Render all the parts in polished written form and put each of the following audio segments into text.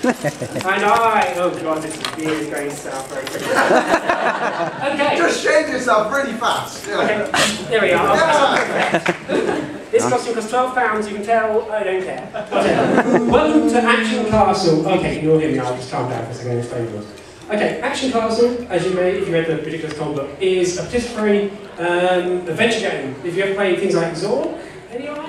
And I, oh god, this beard is going south very quickly. Okay. Just shave yourself really fast. Yeah. Okay, there we are. Yeah. This costume costs £12, you can tell I don't care. Whatever. Welcome to Action Castle. Okay, you'll hear me, I'll just calm down for a second and explain to us. Okay, Action Castle, as you may, if you read the Ridiculous Con book, is a participatory adventure game. If you ever played things like Zor, anyone?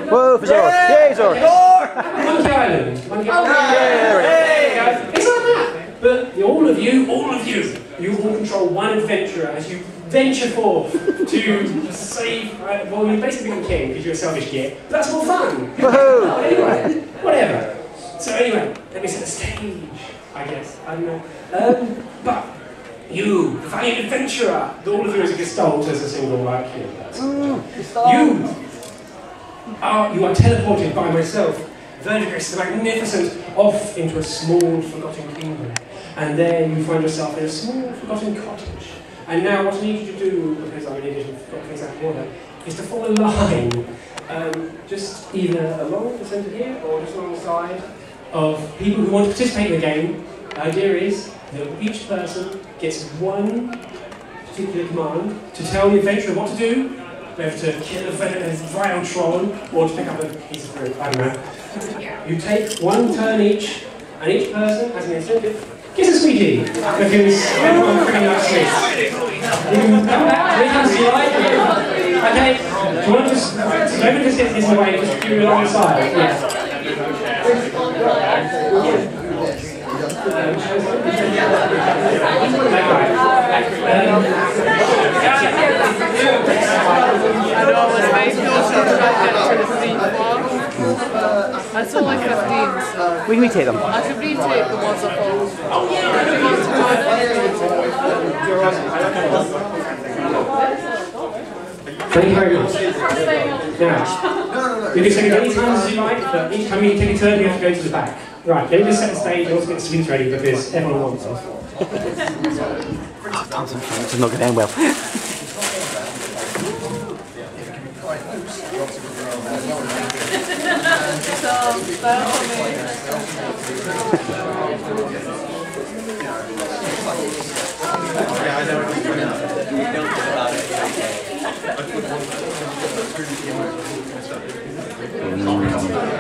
Whoa, for Zor! Yay, Zor! Monkey Island. Monkey Island. Yeah. It's like that. But all of you all control one adventurer as you venture forth to save. Well, you basically become king because you're a selfish git. But that's more fun. Woohoo! Anyway, whatever. So anyway, let me set the stage. I guess I don't know. But you, the valiant adventurer, all of you as a gestalt as a single right here. You are teleported by myself, Verdigris the Magnificent, off into a small, forgotten kingdom. And there you find yourself in a small, forgotten cottage. And now what I need you to do, because I'm an idiot and forgot things out of order, is to follow a line, just either along the centre here, or just along the side, of people who want to participate in the game. The idea is that each person gets one particular command to tell the adventurer what to do, whether to kill a vile troll or to pick up a piece of fruit, I don't know. You take one turn each, and each person has an incentive. Kiss a sweetie, because everyone pretty much sweets. You can come back 3 times you like. Okay, do you want to just, don't just get this away, just do it alongside. Yeah. I saw like 15, so... We can take them. I should take the ones I follow. Thank you very much. Now, you can take it any time as you like, but each time you take a turn, you have to go to the back. Right, let me just set the stage and also get the screens ready because everyone wants us. Oh, Thompson, this is not going to end well.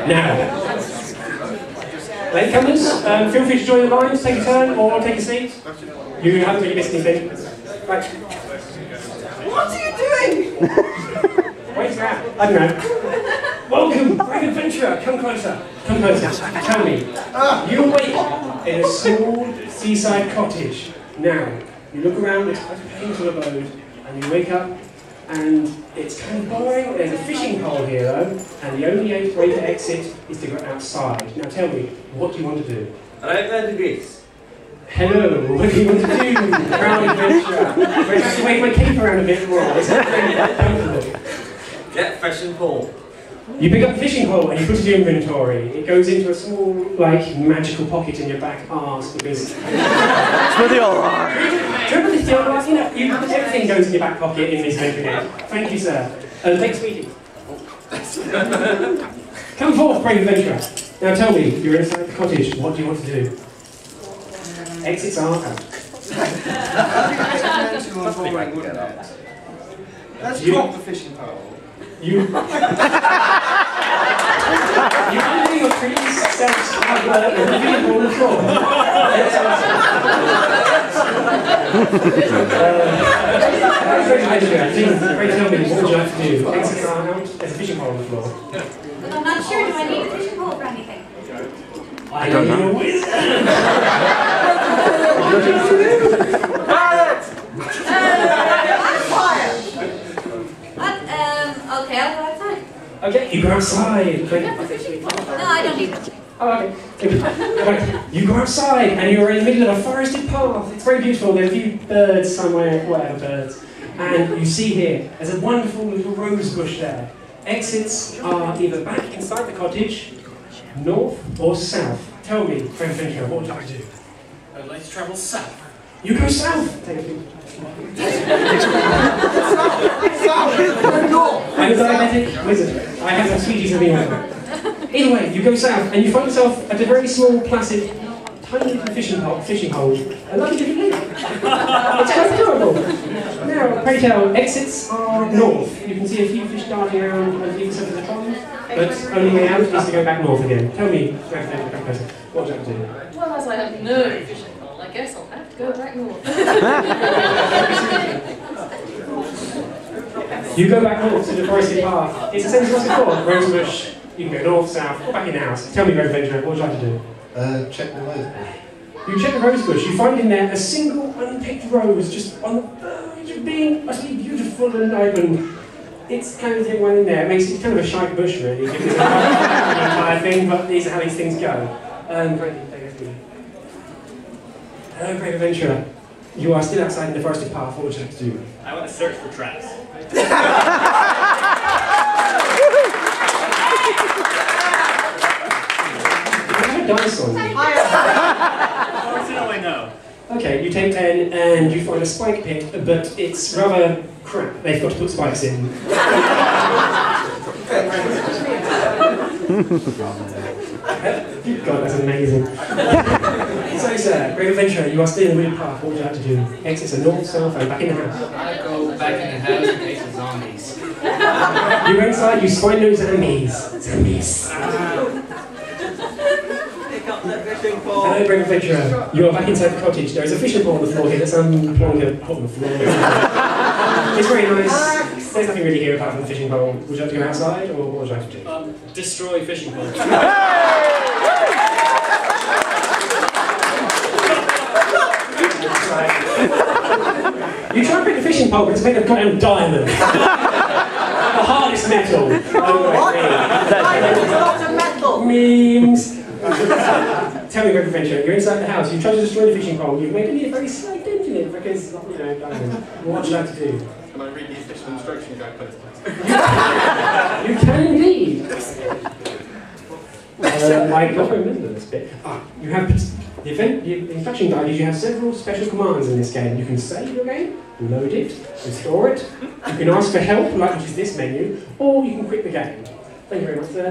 Now, latecomers, feel free to join the lines, take a turn, or take a seat. You haven't really missed anything. Right. What are you doing? Where's that? I don't know. Welcome, brave adventurer. Come closer. Come closer. Tell me. You awake in a small seaside cottage. Now, you look around, it's quite a painful abode, and you wake up, and it's kind of boring. There's a fishing pole here, though, and the only way to exit is to go outside. Now tell me, what do you want to do? Right there, Greece. Hello, what do you want to do, proud adventurer? I have to wave my cape around a bit more. Is that very comfortable? Get fishing pole. You pick up the fishing pole and you put it in your inventory. It goes into a small, like, magical pocket in your back arse because... That's where they all are. Do you remember this deal? Like, you know, everything goes in your back pocket in this adventure game. Thank you, sir. Thanks, sweetie. Come forth, brave adventurer. Now tell me, you're inside the cottage. What do you want to do? Exits are out. Let's drop the fishing pole. You doing a pretty self-starter and on the floor. Great, tell me, what would you like to do? Exits are out. There's a fishing pole on the floor. But I'm not sure, do I need a fishing pole for anything? I don't know. You're a wizard! Okay, I'll go outside. Okay, you go outside. No, I don't need that. Oh, okay. Right. You go outside and you're in the middle of a forested path. It's very beautiful. There are a few birds somewhere, whatever birds. And you see here, there's a wonderful little rose bush there. Exits are either back inside the cottage, north or south. Tell me, friend Fincher, what would you like to do? I'd like to travel south. You go south. Thank you. I'm a diabetic wizard. I have some sweeties in the oven. Either way, you go south and you find yourself at a very small, placid, tiny little fishing hole. A lovely little lake. It's quite adorable. Now, pray tell, exits are north. You can see a few fish darting around on either side of the pond, but only way out is to go back north again. Tell me, what do you have to do? Well, as I have no fishing pole, I guess I'll have to go back north. You go back north to the forested path. It's the same as before. Rosebush. You can go north, south, or back in the house. Tell me, Road Adventurer, what would you like to do? Check the rosebush. You check the rosebush. You find in there a single unpicked rose, just on the verge of being utterly beautiful and open. It's kind of the thing one in there. It makes it kind of a shite bush, really. It's the entire thing, but these are how these things go. Hello, Brave Adventurer. You are still outside in the forested path. What would you like to do? I want to search for traps. Dice on you. How do I know? Okay, you take 10 and you find a spike pit, but it's rather crap. They've got to put spikes in. God, that's amazing. So, sir, Brave Adventurer, you are still in the wooded path. What would you like to do? Exits are north, south, and back in the house. I go back in the house in case of zombies. You go inside, you find no zombies. Zombies. Hello, Brave Adventurer. You are back inside the cottage. There is a fishing pole on the floor here. There's some pulling a pot on the floor. It's very nice. There's nothing really here apart from the fishing pole. Would you like to go outside, or what would you like to do? Destroy fishing pole. You try and pick the fishing pole, but it's made of goddamn diamond. The hardest metal. Memes. Tell me, Brave Adventurer, you're inside the house, you try to destroy the fishing pole, you've made a very slight dent in it because, diamond. What would you like to do? Can I read the official instruction guide, please? You can indeed. I don't remember this bit. You have the instruction guide is you have several special commands in this game. You can save your game, load it, restore it. You can ask for help, like which is this menu, or you can quit the game. Thank you very much, sir.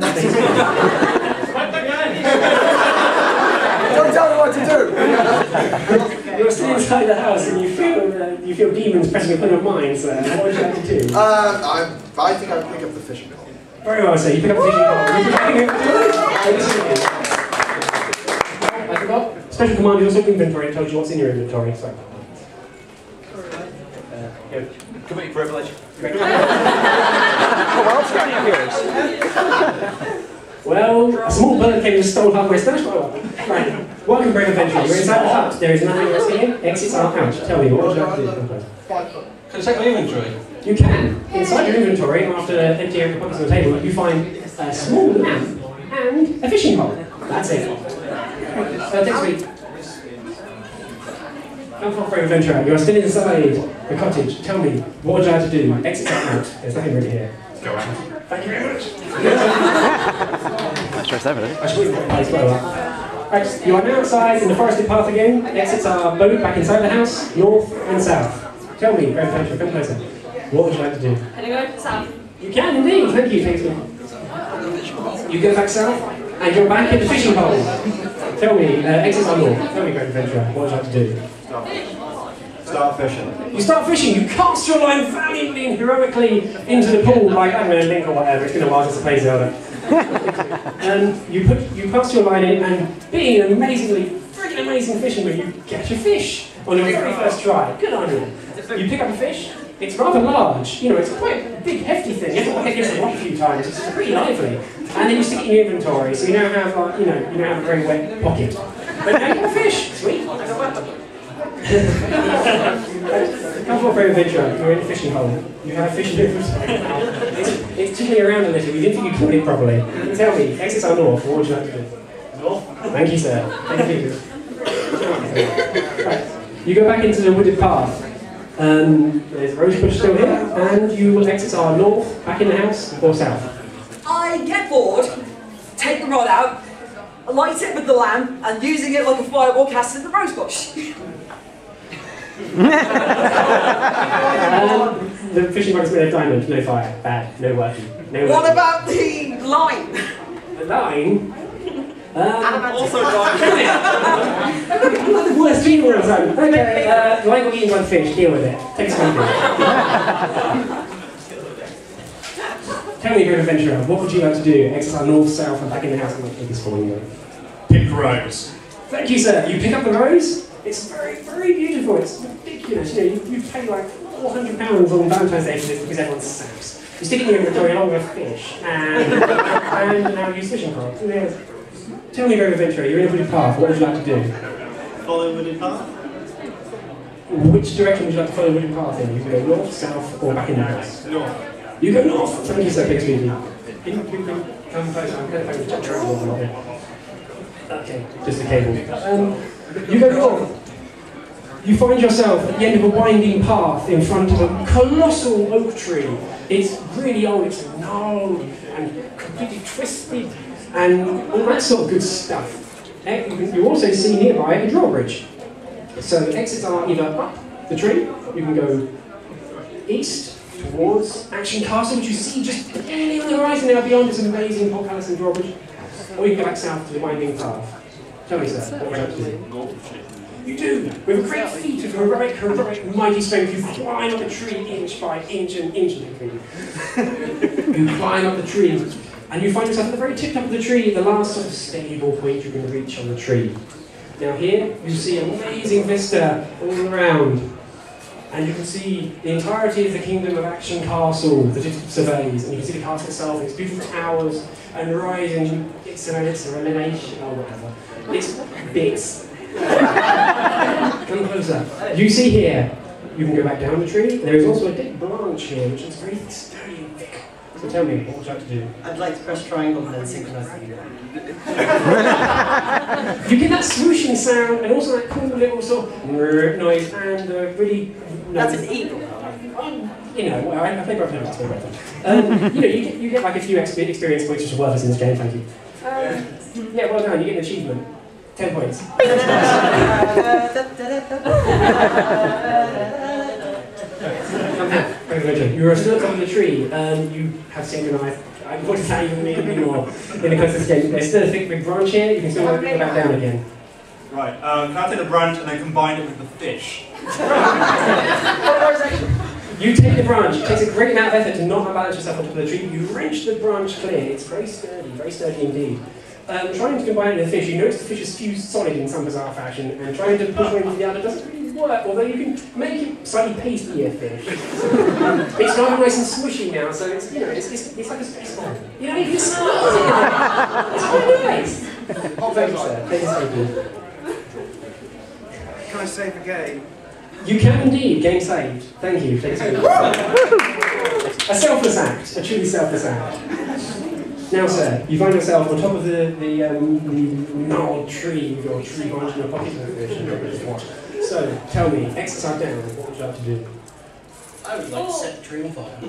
Don't tell me what to do! You're still inside the house and you feel demons pressing upon your mind, sir. What would you like to do? I think I'd pick up the fishing pole. Very well, sir. You pick up the fishing pole. I forgot. Special command is also inventory. It tells you what's in your inventory. Sorry. Commit privilege. What else got yours? Well, a small bird came and stole half my stash. Right. Welcome, Brave Adventurer. You're inside the hut. There is nothing else here. Exits are out. Tell me, what would you like to do? Can I check my inventory? You can. Inside your inventory, after emptying out the pockets on the table, you find a small lamp and a fishing pole. That's it. Next week. Come on, Brave Adventurer. You are still inside the cottage. Tell me, what would you like to do? Exits are out. There's nothing really here. Go out. Thank you very much. That's stressed over, I should as well. Right, you are now outside in the forested path again. Exits are both back inside the house, north and south. Tell me, Brave Adventurer, come closer. What would you like to do? Can I go south? You can indeed, thank you, thanks. You go back south, and you're back at the fishing pole. Tell me, exits are north. Tell me, Brave Adventurer, what would you like to do? Start fishing. You start fishing, you cast your line valiantly and heroically into the pool, like, I'm going to link or whatever, it's been a while since I played Zelda. And you cast your line in, and being an freaking amazing fisherman, you catch a fish on your very first try. Good on you. You pick up a fish, it's rather large, it's quite a big, hefty thing. You have to hit against the rock a few times, it's pretty lively. And then you stick it in your inventory, so you now have, you now have a very wet pocket. But now you have a fish, sweet. Come for Brave Adventurer, you're in a fishing hole. You have a fish in your inventory. It's tickling around a little, you didn't think you caught it properly. Tell me, exits are north, what would you like to do? North? Thank you, sir. Thank you. Right. You go back into the wooded path. There's a rosebush still here, and your exits are north, back in the house, or south. I get bored, take the rod out, light it with the lamp, and using it like a fireball cast in the rosebush. The fishing rod is made of diamond, no fire, bad, no working. No What working. about the line? the line. Also dry. I'm not the worst people all the time. Okay, like what eating one fish, deal with it. Take something. Tell me, Brave Adventurer, what would you like to do? Exercise north, south, and back in the house. I'm not taking this for you. Pick rose. Thank you, sir. You pick up the rose. It's very, very beautiful. It's ridiculous. You know, you pay like £400 on Valentine's Day for this because everyone's saps. You stick it in your inventory along with a fish, and now use fishing rod. Yes. Tell me, Brave Adventurer, you're in a wooded path. What would you like to do? Follow wooded path. Which direction would you like to follow the wooded path in? You can go north, south, or back in the house. North. You go north. Thank you, sir. Pick speedy. Come closer. I'm going to check your angle. Okay, just a cable. You go north. You find yourself at the end of a winding path in front of a colossal oak tree. It's really old, it's gnarled and completely twisted and all that sort of good stuff. You also see nearby a drawbridge. So the exits are either up the tree, you can go east towards Action Castle, which you see just barely on the horizon now beyond this amazing portcullis and drawbridge, or you can go back south to the winding path. Tell me, sir, what would you like to do? You do! With a great feat of heroic, mighty strength, you climb up the tree inch by inch and inch. You climb up the tree, and you find yourself at the very tip top of the tree, the last sort of stable point you can reach on the tree. Now here, you see an amazing vista all around. And you can see the entirety of the kingdom of Action Castle that it surveys, and you can see the castle itself, its beautiful towers, and rising, it's a revelation, or whatever. It's bits. Come closer. You see here, you can go back down the tree. There is also a dead branch here, which is very sturdy and thick. So tell me, what would you like to do? I'd like to press triangle and then synchronize the video. You get that swooshing sound, and also that cool little sort of noise, and really... That's an eagle. You know, well, I play both notes, so you know, you get like a few experience points which are worth us in this game, thank you. Yeah, well done, you get an achievement. 10 points. You are still at the top of the tree, you have synchronized. What does that even mean anymore in the context of the game? There's still a thick big branch here, you can still go back down again. Right, can I take the branch and then combine it with the fish? You take the branch, it takes a great amount of effort to not balance yourself onto the tree, you wrench the branch clear, it's very sturdy indeed. Trying to combine it with the fish, you notice the fish is fused solid in some bizarre fashion, and trying to push one into the other doesn't really work, although you can make it slightly pastier fish. It's not nice and smushy now, so it's, you know, it's like a space ball. You know, you can smell it. It's quite nice. Thank you, sir. Thank you, sir. Can I save a game? You can indeed. Game saved. Thank you. Thank you. A selfless act. A truly selfless act. Now, sir, you find yourself on top of the gnarled tree with your tree branch in your pocket and a fish and nobody's watching. So, tell me, exercise down, what would you like to do? I would like to set the tree on fire.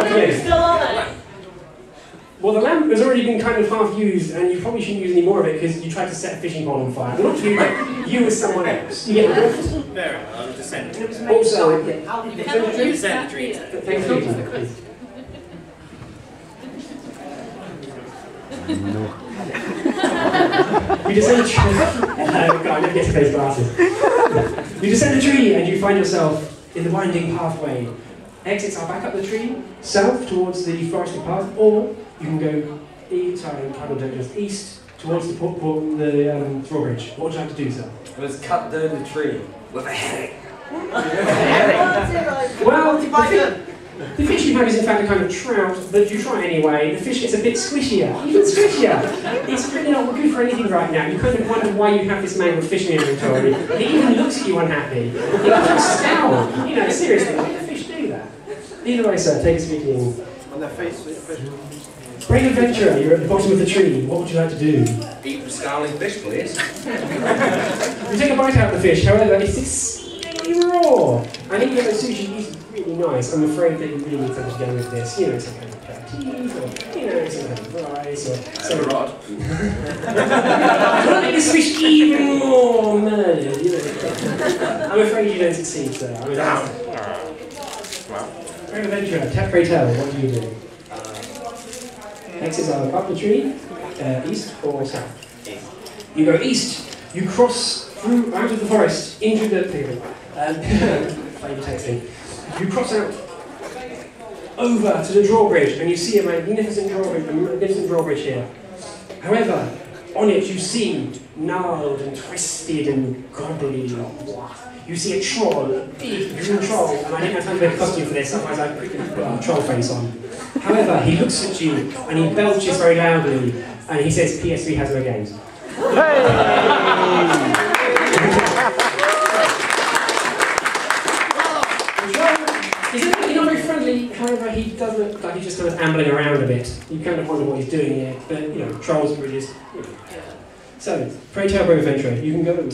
Okay. Still on it. Well, the lamp has already been kind of half used, and you probably shouldn't use any more of it because you tried to set a fishing pond on fire. Not you, but you as someone else. You get the drift? Very well, I will descend the tree. Also, Descend the tree. thank you. No. You descend a tree. I never get to those glasses. You descend a tree and you find yourself in the winding pathway. Exits are back up the tree, south towards the forested path, or you can go east towards the drawbridge. What would you like to do, sir? Let's cut down the tree with a headache. Well, the fish you have is in fact a kind of trout, but you try anyway. The fish gets a bit squishier, even squishier. It's really not good for anything right now. You kind of wonder why you have this mangled fish in your inventory. It even looks at you unhappy. It looks scowl. You know, seriously, why do the fish do that? Either way, sir, take a speaking. On their face with the fish. Brave adventurer, you're at the bottom of the tree. What would you like to do? Eat the scowling fish, please. You take a bite out of the fish, however, it's exceedingly raw. I think that the sushi is really nice. I'm afraid that you really need something to go with this. You know, some kind of aperitif, or, you know, some kind of rice, or some rod. I want to make this fish even more murdered, you know. I'm afraid you don't succeed, sir. I mean, Brave adventurer, pray tell, what do you do? Exits are up the tree, east or south? East. You go east. You cross through out of the forest into the flavor tasting. You cross out over to the drawbridge, and you see a magnificent drawbridge here. However, on it you see gnarled and twisted and gobbly. You see a troll, a big green troll, and I didn't have time to make a costume for this, otherwise I'd quickly put a troll face on. However, he looks at you and he belches very loudly, and he says, PS3 has no games. He's not very friendly, however, he does look like he's just kind of ambling around a bit. You kind of wonder what he's doing here, but you know, trolls, bridges. So, pray tell, brave adventurer, you can go.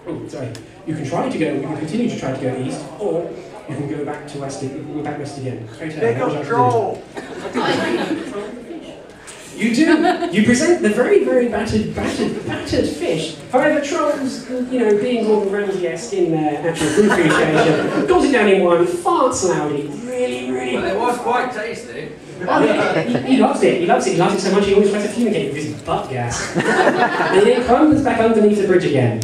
Oh, sorry. You can try to go. You can continue to try to go east, or you can go back to west. Go back west again. Pray tell, what would you like to do? You do. You present the very, very battered fish. However, trolls, you know, being Gordon Ramsay-esque in their actual food appreciation, gulls it down in one, farts loudly, really. Well, it was quite tasty. Oh, yeah, he loves it. He loves it. He loves it so much he always tries to communicate with his butt gas. And then he comes back underneath the bridge again.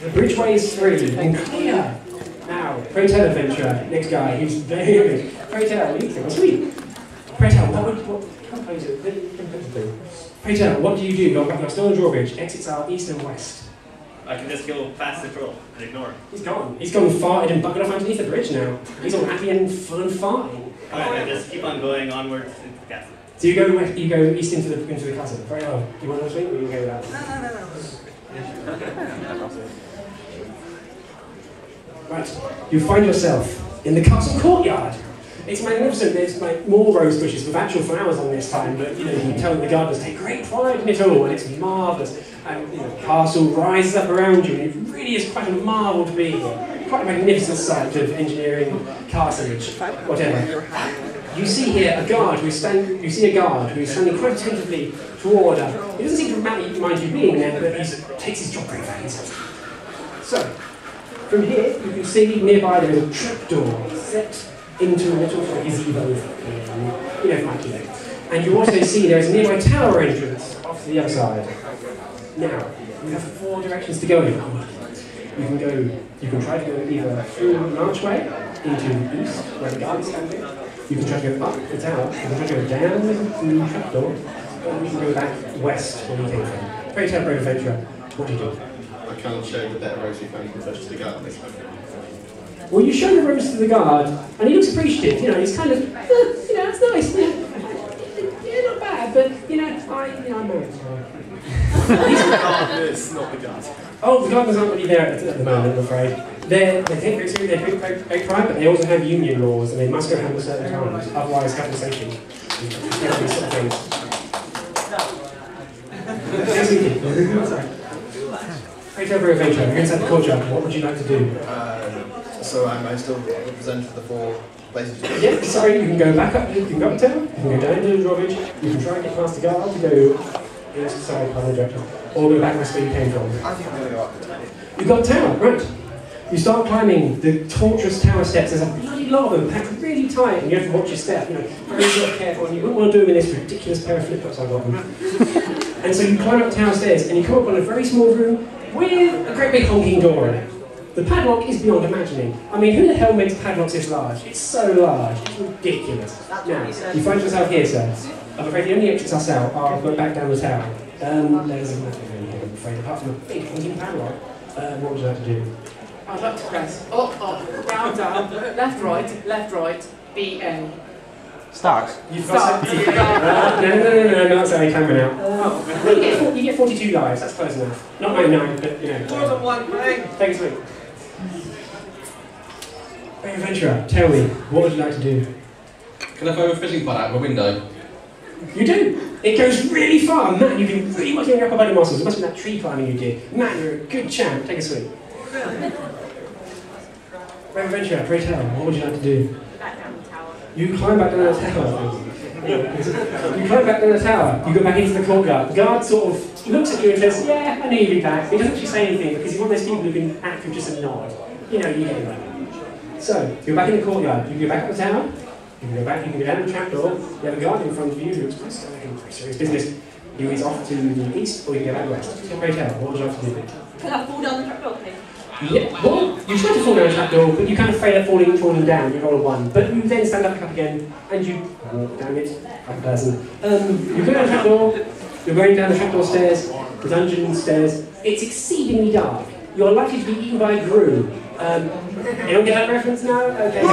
The bridgeway is free and clear. Now, pray tell, adventurer, next guy, who's very good. Pray tell, sweet. Pray tell, Pray tell, what do you do? You're still on the drawbridge. Exits are east and west. I can just go past the troll and ignore him. He's gone. He's gone farted and bucketed off underneath the bridge now. He's all happy and full and fine. Alright, I just keep on going onwards into the castle. So you go west, you go east into the castle. Very well. Do you want to swing or you go that? No. Right. You find yourself in the castle courtyard. It's magnificent. There's like more rose bushes with actual flowers on this time, but you know, you can tell the gardeners take great pride in it all, and it's marvellous. And you know, the castle rises up around you, and it really is quite a marvel to be here. Quite a magnificent sight of engineering, castleage, whatever. You see here a guard who's standing. You see a guard who's standing quite attentively toward her. He doesn't seem to mind you being there, but he takes his job very very seriously. So, from here you can see nearby there is a trapdoor set into a little gazebo, you know, like you know. And you also see there is a nearby tower entrance off to the other side. Now, you have 4 directions to go in. You can try to go either through an archway into the east, where the guard is standing. You can try to go up the tower, you can try to go down the trapdoor, or you can go back west where you came from. Pray tell, brave adventurer, what do you do? I can't show the better rosy fancy touch to the garden this time. Well, you show the rose to the guard, and he looks appreciative. You know, he's kind of, you know, it's nice. Yeah, not bad, but you know, I'm married. It's not the guard. Oh, the gardeners aren't really there at the moment, I'm afraid. They take very seriously, they take great pride, but they also have union laws, and they must go home at certain times, otherwise compensation. These sort of things. Pray tell, brave adventurer, you're inside the courtyard. What would you like to do? So am I still represented the 4 places? Yeah, sorry, you can go back up, you can go up the tower, you can go down into the drawbridge, you can try and get past the guard to go side by the direction, or go back where you came from. I think I'm going to go up the tower. You've got the tower, right. You start climbing the tortuous tower steps. There's a bloody lot of them, packed really tight, and you have to watch your step, you know, very careful, and you wouldn't want to do them in this ridiculous pair of flip-flops I've got them. And so you climb up the tower stairs, and you come up on a very small room with a great big honking door in it. The padlock is beyond imagining. I mean, who the hell makes padlocks this large? It's so large, it's ridiculous. Now, you find yourself here, sir. I'm afraid the only exits us out are go back down the tower. There's nothing really here, I'm afraid, apart from a big honking padlock. What would you like to do? I'd like to press up, down, down, left, right, BN. Start. You've got no, not sorry, camera now. You get 42 lives, that's close enough. Not 99, but you know. More than one thing. Take a swing. Brave adventurer, tell me, what would you like to do? Can I throw a fishing pole out of a window? You do! It goes really far! Man, you've been really working on your upper body muscles. It must have been that tree climbing you did. Man, you're a good champ. Take a swing. Brave adventurer, pray tell, what would you like to do? Back down the tower. You climb back down the tower. You climb back down the tower, you go back into the courtyard. The guard sort of looks at you and says, yeah, I knew you'd be back. He doesn't actually say anything because he's one of those people who can act with just a nod. You know, you get it right. So, you're back in the courtyard. You go back up the tower, You can go back, you can go down the trapdoor, you have a guard in front of you who's quite serious business. He is off to the east, or you can go back west. So pray tell, what would you like to do? Can I fall down the trapdoor, please? Yeah, well, you try to fall down the trapdoor, but you kind of fail at falling down, you roll a 1. But you then stand up again, and you walk down it like a person. You go down the trapdoor, you're going down the trapdoor stairs, the dungeon stairs. It's exceedingly dark. You're likely to be eaten by a Gru. You don't get that reference now? Okay.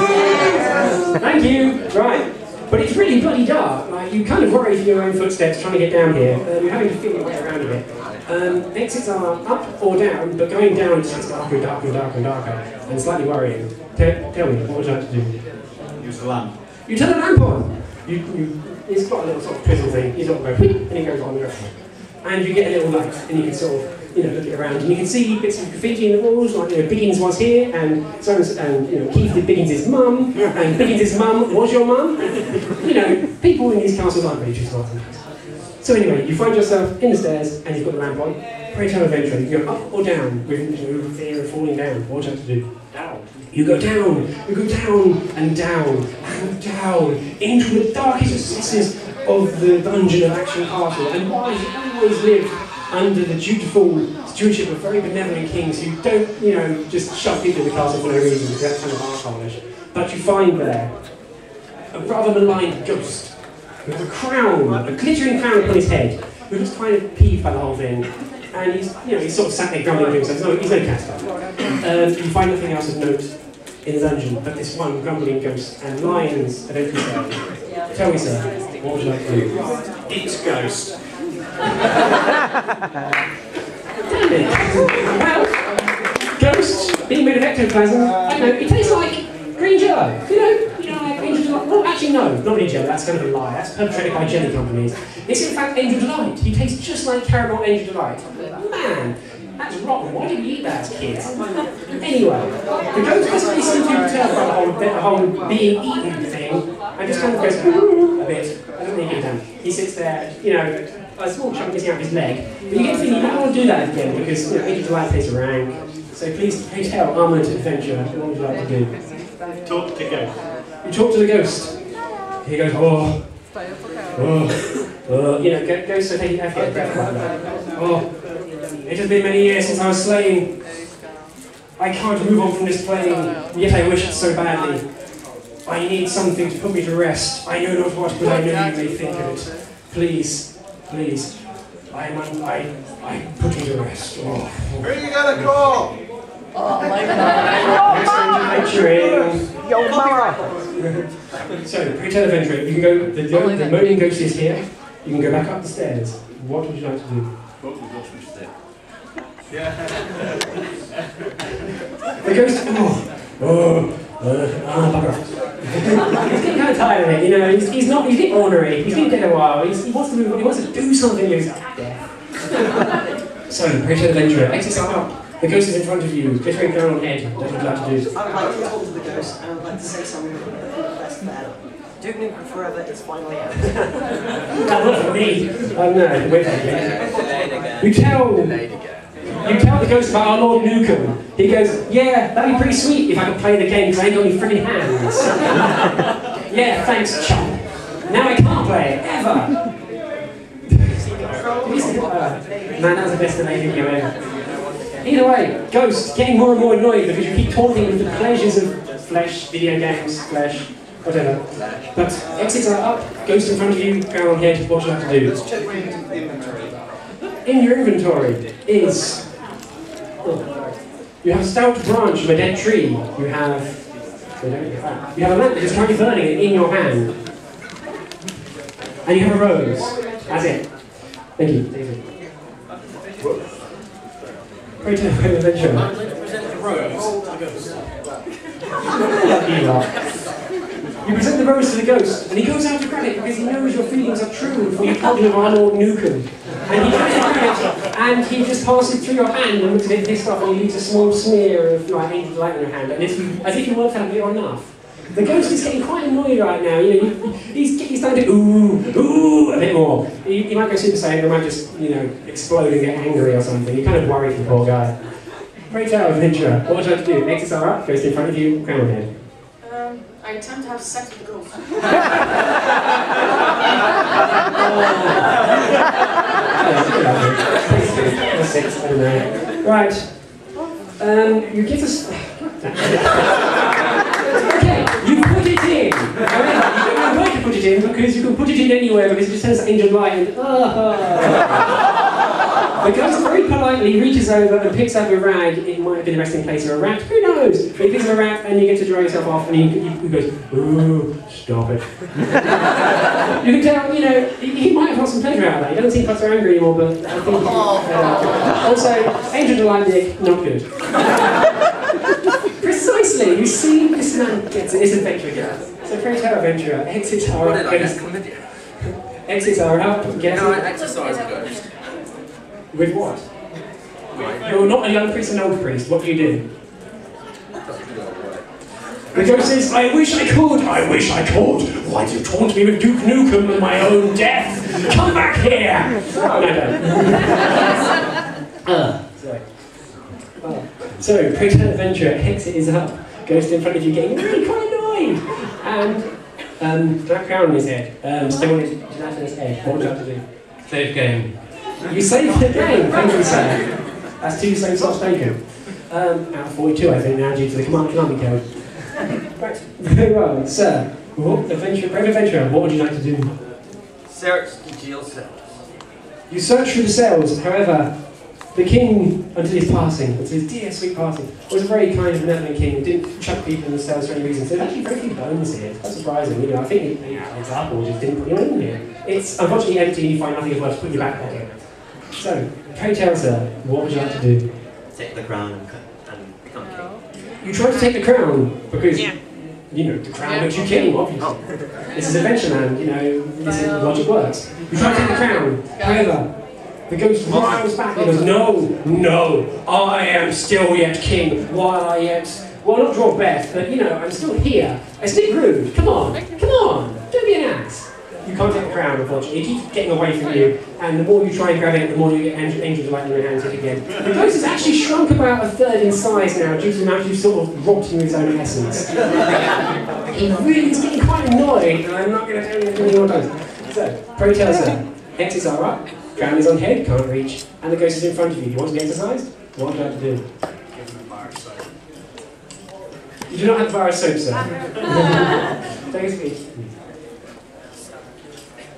Thank you. Right. But it's really bloody dark. Like, you kind of worry for your own footsteps trying to get down here. You're having to feel your way around a bit. Exits are up or down, but going down just gets darker and darker and darker and darker, and slightly worrying. Tell me, what would you like to do? Use the lamp. You turn the lamp on. It's got a little sort of twizzle thing. You sort of go, and it goes on and goes. And you get a little light, and you can sort of, look around, and you can see bits of graffiti in the walls, like, Biggins was here, and Keith did Biggins' mum, and Biggins' mum was your mum. People in these castles aren't really too smart. So anyway, you find yourself in the stairs, and you've got the lamp on. Pray tell adventure. You go up or down with fear of falling down. What do you have to do? Down. You go down and down and down into the darkest recesses of the dungeon of Action Castle. And why has it always lived under the dutiful stewardship of very benevolent kings who don't, just shove people in the castle for no reason, because that's kind of arseholish. But you find there a rather maligned ghost with a crown, a glittering crown upon his head, who looks kind of peeved by the whole thing. And he's sort of sat there grumbling to himself. He's no caster. You find nothing else of note in the dungeon but this one grumbling ghost and lions. I don't think so. Tell me, sir, what would you like to do? It's ghost. Damn it. Well, ghost being made of ectoplasm, I don't know, it tastes like green jello. Like angel delight. Well, actually, no, not green jello, that's kind of a lie. That's perpetrated by jelly companies. It's in fact Angel Delight. He tastes just like caramel Angel Delight. Man, that's rotten. Why did we eat that as kids? Anyway, the ghost doesn't really seem too perturbed by the whole being eaten thing, and just kind of goes a bit. I don't think he can. He sits there, a small chunk missing out of his leg. But you get the feeling you don't want to do that again because Angel Delight takes a rank. So please tell Armored Adventure, what would you like to do? Talk to ghost. You talk to the ghost. He goes, ghosts are taking effort. It has been many years since I was slain. I can't move on from this plane, yet I wish it so badly. I need something to put me to rest. I know not what, but I know you may think of it. Please, I put you to rest. Who are you gonna call? Oh my God. Your mama. So, pray tell adventure. You can go. The moaning ghost is here. You can go back up the stairs. What would you like to do? The ghost. Bugger off. He's getting kind of tired of it. He's a bit ornery. He's been dead a while. He wants to move. He wants to do something. He's death. So, pray tell adventure. Exits are up. The ghost is in front of you, glittering crown on head. What would you like to do? I would like to talk to the ghost and I would like to say something less than Duke Nukem Forever is finally out. Not for me. Oh no, wait a minute. You tell the ghost about our Lord Nukem. He goes, yeah, that'd be pretty sweet if I could play the game because I ain't got any friggin' hands. Yeah, thanks, chump. Now I can't play it, ever. Man, that was the best delayed video ever. Either way, Ghost, getting more and more annoyed because you keep taunting with the pleasures of flesh, video games, flesh, whatever. But exits are up, Ghost in front of you, crown on head, what do you have to do? Let's check the inventory. In your inventory is... you have a stout branch of a dead tree. You have a lamp that is currently burning in your hand. And you have a rose. That's it. Thank you. David. Great adventure. I'd like to present the rose to the ghost. You present the rose to the ghost, and he goes out to grab it because he knows your feelings are true for you talking of our Lord Nukem. And he tries to grab it, and he just passes through your hand and looks a bit pissed off, and he leaves a small smear of Angel Delight in your hand, and as if you weren't having it enough. The ghost is getting quite annoyed right now. He's starting to ooh a bit more. He might go Super Saiyan, or might just explode and get angry or something. You're kind of worried for the poor guy. Great out adventure. What would you like to do? Exits are up, ghost in front of you, crown on head. I attempt to have sex with the ghost. Right. You give us. Okay, you put it in. You don't know why to put it in because you can put it in anywhere because it just has angel light and. The ghost very politely reaches over and picks up a rag. It might have been the resting place of a rat. Who knows? But he picks up a rat and you get to dry yourself off and he goes, ooh, stop it. You can tell, you know, he might have got some pleasure out of that. He doesn't seem quite so angry anymore, but I think... also, Angel Delight Dick, not good. Precisely, you see, this man gets it. This adventure gets it. So pray tell adventurer, exits are up. Exits are up. Get No, I exercise a ghost. With what? You're not a young priest, an old priest. What do you do? The ghost says, I wish I could, I wish I could. Why do you taunt me with Duke Nukem and my own death? Come back here! Oh, no. Sorry. So, pray tell adventurer, exit is up. Ghost in front of you getting really quite annoyed. And that crown on his head. Still on his head. What would you have to do? Save game. You saved the game, thank you, sir. That's 2 same slots taken. Out of 42, I think, now, due to the Command Konami code. Right, very well, sir. Brave adventurer, what would you like to do? Search the jail cells. You search through the cells, however, the king, until his passing, until his dear sweet passing, was a very kind of benevolent king who didn't chuck people in the cells for any reason. So there's actually very few bones here. That's surprising. You know, I think the example just didn't put you in here. It's unfortunately empty and you find nothing worth putting in your back pocket. So, pray tell, sir, what would you like to do? Take the crown and become king. You try to take the crown because, you know, the crown makes you king, obviously. This is Adventureland, you know, this is logic works. You try to take the crown, however, the ghost riles back and goes, no, I am still yet king, while I yet, well, not draw breath, but, you know, I'm still here. It's a bit rude, come on, don't be an ass. You can't take the crown, unfortunately. It keeps getting away from you, and the more you try and grab it, the more you get Angel Delight in your hands yet again. The ghost has actually shrunk about a third in size now, due to the amount you've sort of robbed him of his own essence. He really is getting quite annoyed, and I'm not going to tell you anything more does. So, pray tell, sir. Exits are up, crown is on head, can't reach, and the ghost is in front of you. Do you want to be exercised? What would you like to do? Give him a bar of soap. You do not have a bar of soap, sir. Take a seat.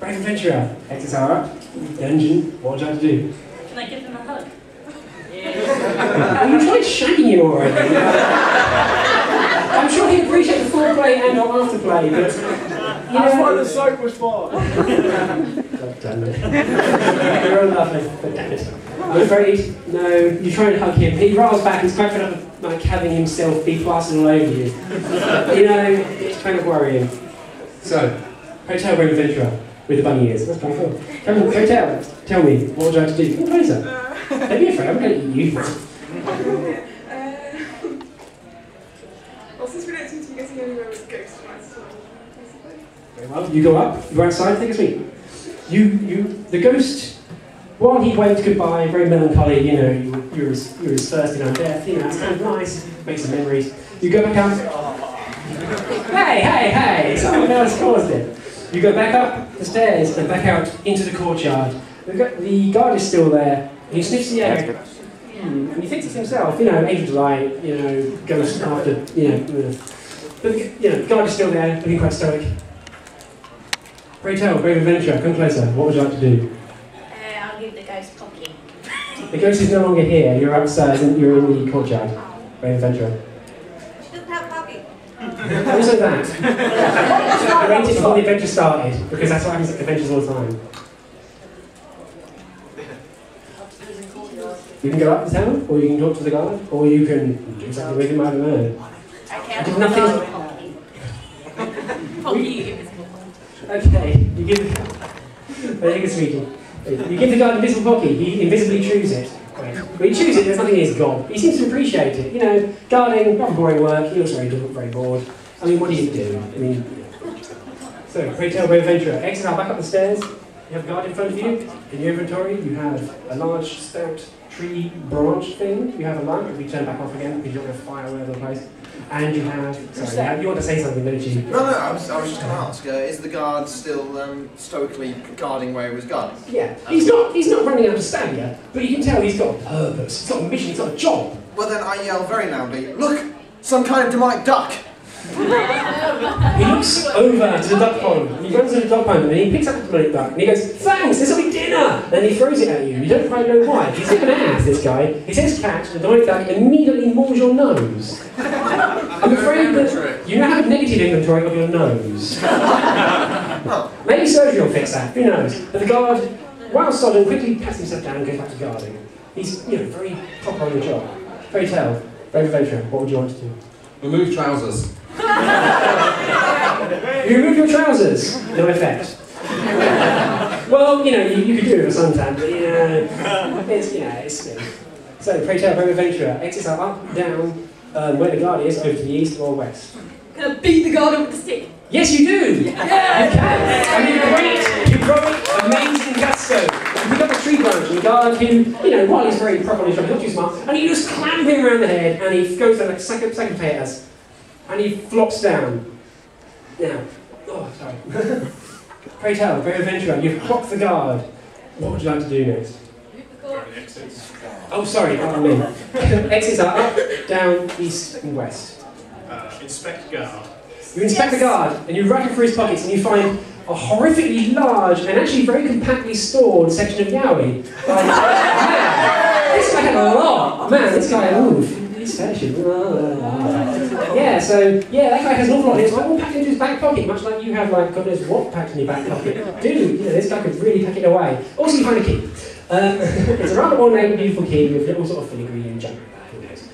Brave adventurer, exits are up, dungeon, what would you like to do? Can I give them a hug? You tried shagging him already. I'm sure he'd appreciate the foreplay and or afterplay, but... That's what the soap was for! God damn it. You're all lovely, but damn it. I'm afraid, no, you try and hug him, he rolls back, he's quite fed up with like, having himself be plastered all over you. You know, it's kind of worrying. So, hotel brave adventurer. With the bunny ears. That's kind of cool. Come on, go tell me, what would you like to do? Come closer. Don't be afraid, I'm going to eat you. Well, since we don't seem to be getting anywhere with ghosts, Very well, you go up, you go outside, take a seat. The ghost, while he waved goodbye, very melancholy, you know, you're his first in on death, you know, it's kind of nice, make some memories. You go back up. Hey, someone else caused it. You go back up the stairs and back out into the courtyard. The guard is still there. He sniffs the air. And he thinks to himself, you know, Angel Delight, you know, ghost after, you know. But, you know, the guard is still there, looking quite stoic. Pray tell, brave adventurer, come closer. What would you like to do? I'll give the ghost Pocky. The ghost is no longer here. You're outside and you're in the courtyard. Brave adventurer. She doesn't have Pocky. Also that. I waited before the adventure started, because that's what happens at adventures all the time. You can go up the town, or you can talk to the guard, or you can do something with him, I don't know. Okay, I did nothing. Pocky. Okay, you give I think it's speaking. You give the guard invisible Pocky, he invisibly chews it. When he chews it, there's nothing in his gob. He seems to appreciate it. You know, guarding, not boring work, he also very bored. I mean, what do you do? I mean, so, pray tell, brave adventurer. Exit out back up the stairs. You have a guard in front of you. In your inventory, you have a large, stout tree branch thing. You have a lamp, we turn back off again because you don't have fire all over the place. And you have, sorry, you want to say something, don't you? No, I was just going to ask, is the guard still stoically guarding where he was guarding? Yeah, he's not running out of stamina, but you can tell he's got a purpose, he's got a mission, he's got a job. Well then I yell very loudly, look, some kind of demonic duck! He looks over to the duck pond, and he runs to the duck pond, and he picks up the demonic duck, and he goes, thanks, this will be dinner! And he throws it at you. You don't quite know why. He's like an ass, this guy. He says catch, and the demonic duck immediately maws your nose. I'm afraid that you now have negative inventory of your nose. Maybe surgery will fix that, who knows? But the guard, while sodden, quickly pats himself down and goes back to guarding. He's, very proper on the job. Pray tell, brave adventurer, what would you want to do? Remove trousers. You remove your trousers, no effect. Well, you could do it for suntan, but it's still. So, pray tell, brave adventurer, exits are up, down, where the guard is, over to the east or west. Can I beat the guard up with a stick? Yes, you do! Yeah. You can! I mean, great, amazing gusto. You pick up a tree branch and the guard who, while he's very proper on his job, he's not too smart, and you just clamp him around the head and he goes down like second potatoes. And he flops down. Now, sorry. Pray tell, brave adventurer, you've clocked the guard. What would you like to do next? Oh, sorry, pardon me. Exits are up, down, east, and west. Inspect guard. You inspect the guard, and you rifle through his pockets, and you find a horrifically large and actually very compactly stored section of yowie. This guy had a lot. Man, this guy, he's fashion. That guy has an awful lot. It's like all packed into his back pocket, much like you have, God knows what packed in your back pocket. Dude, this guy could really pack it away. Also, you find a key. It's a rather ornate, beautiful key with little sort of filigree and junk. Who knows?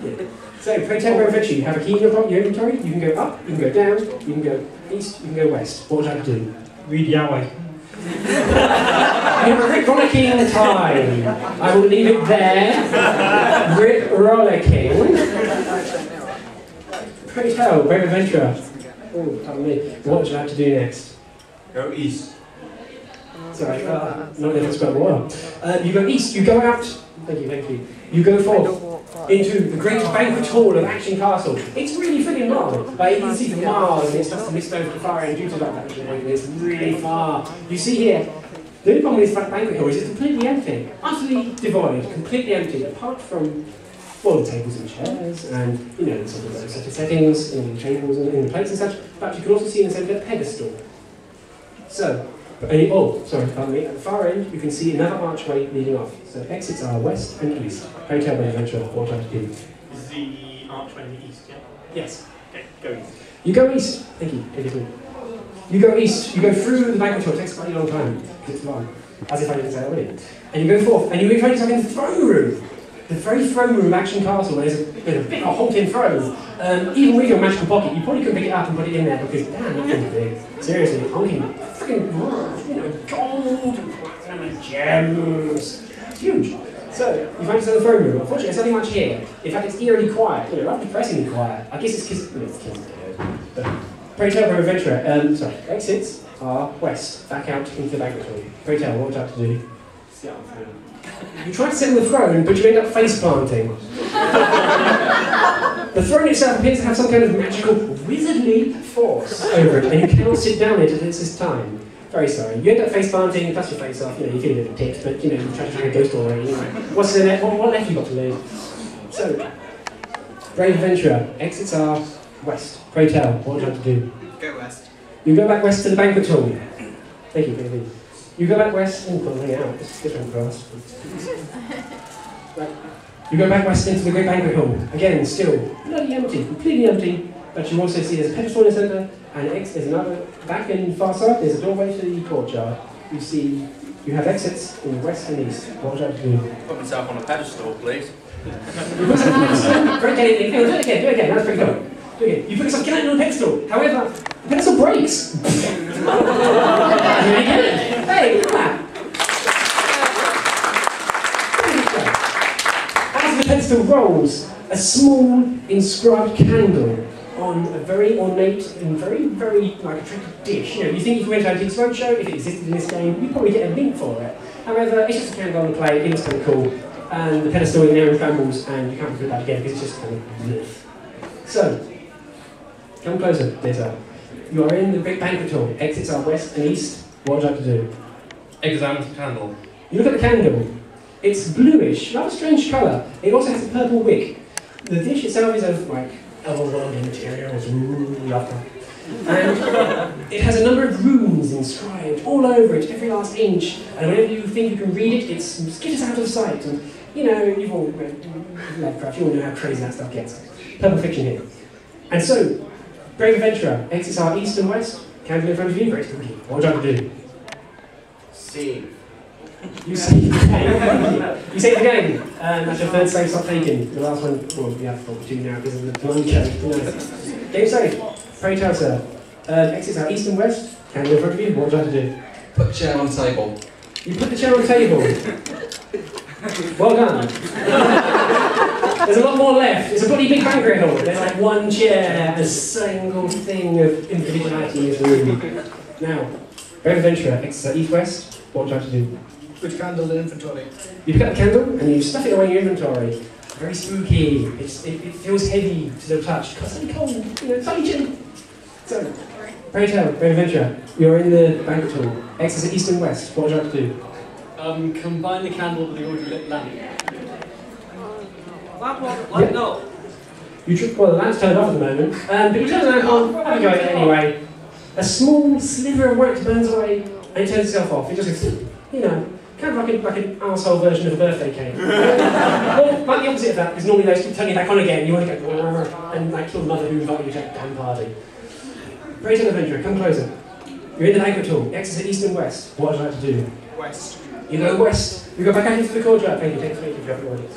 Yeah. So, pray tell, brave adventurer, you have a key in your inventory. You can go up, you can go down, you can go east, you can go west. What would you like to do? Read Yahweh. You have a Rick Rollicking time. I will leave it there. Rick Rollicking. Pray tell, brave adventurer. Oh, pardon me. What would you like to do next? Go east. Sorry, not if it's about water. You go east, you go out. Thank you. You go forth into the great banquet hall of Action Castle. It's really filling long. Like, you can see for miles, and it starts to mist over the far end due to that. It's really far. You see here, the only problem with this banquet hall is it's completely empty, utterly devoid, completely empty, apart from the tables and chairs, and the sort of settings, in the tables and in the plates and such. But you can also see in the centre a pedestal. So. Pardon me. At the far end, you can see another archway leading off. So exits are west and east. Pray tell, brave adventurer, what would you like to do? Is the archway in the east, yeah? Yes. Okay, go east. You go east. Thank you. You go east. You go through the banquet hall. It takes quite a long time. It's long. As if I didn't say that already. And you go forth, and you find yourself in the throne room. The very throne room of Action Castle, where there's a bit of a halting throne. Even with your magical pocket, you probably couldn't pick it up and put it in there because, damn, that thing's big. Seriously, honking, freaking, gold and platinum and gems. It's huge. So, you find yourself in the throne room. Unfortunately, there's nothing much here. In fact, it's eerily quiet. Rather depressingly quiet. I guess it's because it's dead. But pray tell, brave adventurer. Exits are west, back out into the banquet hall. Pray tell, what would you have to do? Sit on the throne. You try to sit on the throne, but you end up face planting. The throne itself appears to have some kind of magical, wizardly force over it, and you cannot sit down it at this time. Very sorry. You end up face planting, you pass your face off, you feel a bit of ticked, but you try to find a ghost story. What's the next? What left you got to lose? So, brave adventurer, exits are west. Pray tell, what would you like to do? Go west. You go back west to the banquet hall. Thank you, baby. You go back west. Oh, hang out. It's different for us. Right. You go back west into the great banquet hall. Again, still bloody empty, completely empty. But you also see there's a pedestal in the centre, and there's another. Back in the far side, there's a doorway to the courtyard. You see, you have exits in the west and east. What would you like to do? Put myself on a pedestal, please. You put yourself on a pedestal. Great, do it again. That's pretty good. Do it again. You put yourself on a pedestal. However, the pedestal breaks. Hey, look at that. As the pedestal rolls, a small inscribed candle on a very ornate and very, very attractive dish. You think if you went to Antiques Roadshow, if it existed in this game, you'd probably get a link for it. However, it's just a candle on the plate, it looks kind of cool. and the pedestal in there crumbles, and you can't put that again because it's just kind of bleh. So, come closer, later. You are in the big banquet hall. Exits are west and east. What would you like to do? Examine the candle. You look at the candle. It's bluish, rather strange colour. It also has a purple wick. The dish itself is of like overwhelming materials, and it has a number of runes inscribed all over it, every last inch. And whenever you think you can read it, it skitters out of sight. And you know, you've all read Lovecraft, you all know how crazy that stuff gets. Purple fiction here. And so, brave adventurer, exits are east and west. Candle in front of you, very spooky. What would you like to do? Save. You save the game. You save the game. That's your third save stop taken. The last one, well, we have 42 now because of the blind code. Game saved. Pray tell, sir. Exits are east and west. Candle in front of you. What would you like to do? Put the chair on the table. You put the chair on the table. Well done. There's a lot more left. It's a bloody big banquet hall. There's like one chair, a single thing of individuality in this room. Now, brave adventurer, exits are east-west. What would you like to do? Put candle in inventory. You pick up the candle and you stuff it away in your inventory. Very spooky. It feels heavy to the touch. It's really cold, you know, slightly chilly. So, pray tell, brave adventurer, you're in the banquet hall. Exits are east and west. What would you like to do? Combine the candle with the already lit lamp. No. Well, the lamp's turned off at the moment, but you turn the lamp on, have a go at it anyway. A small sliver of wax burns away, and it turns itself off. It just goes, you know, kind of like an arsehole version of a birthday cake. Well, like the opposite of that, because normally they turn you back on again, you want to go, and like kill the mother who invited you to a damn party. Pray tell adventurer, come closer. You're in the banquet hall, exits are east and west. What would you like to do? West. You go west. You go back out into the courtyard. Thank you, take 3 if you haven't already.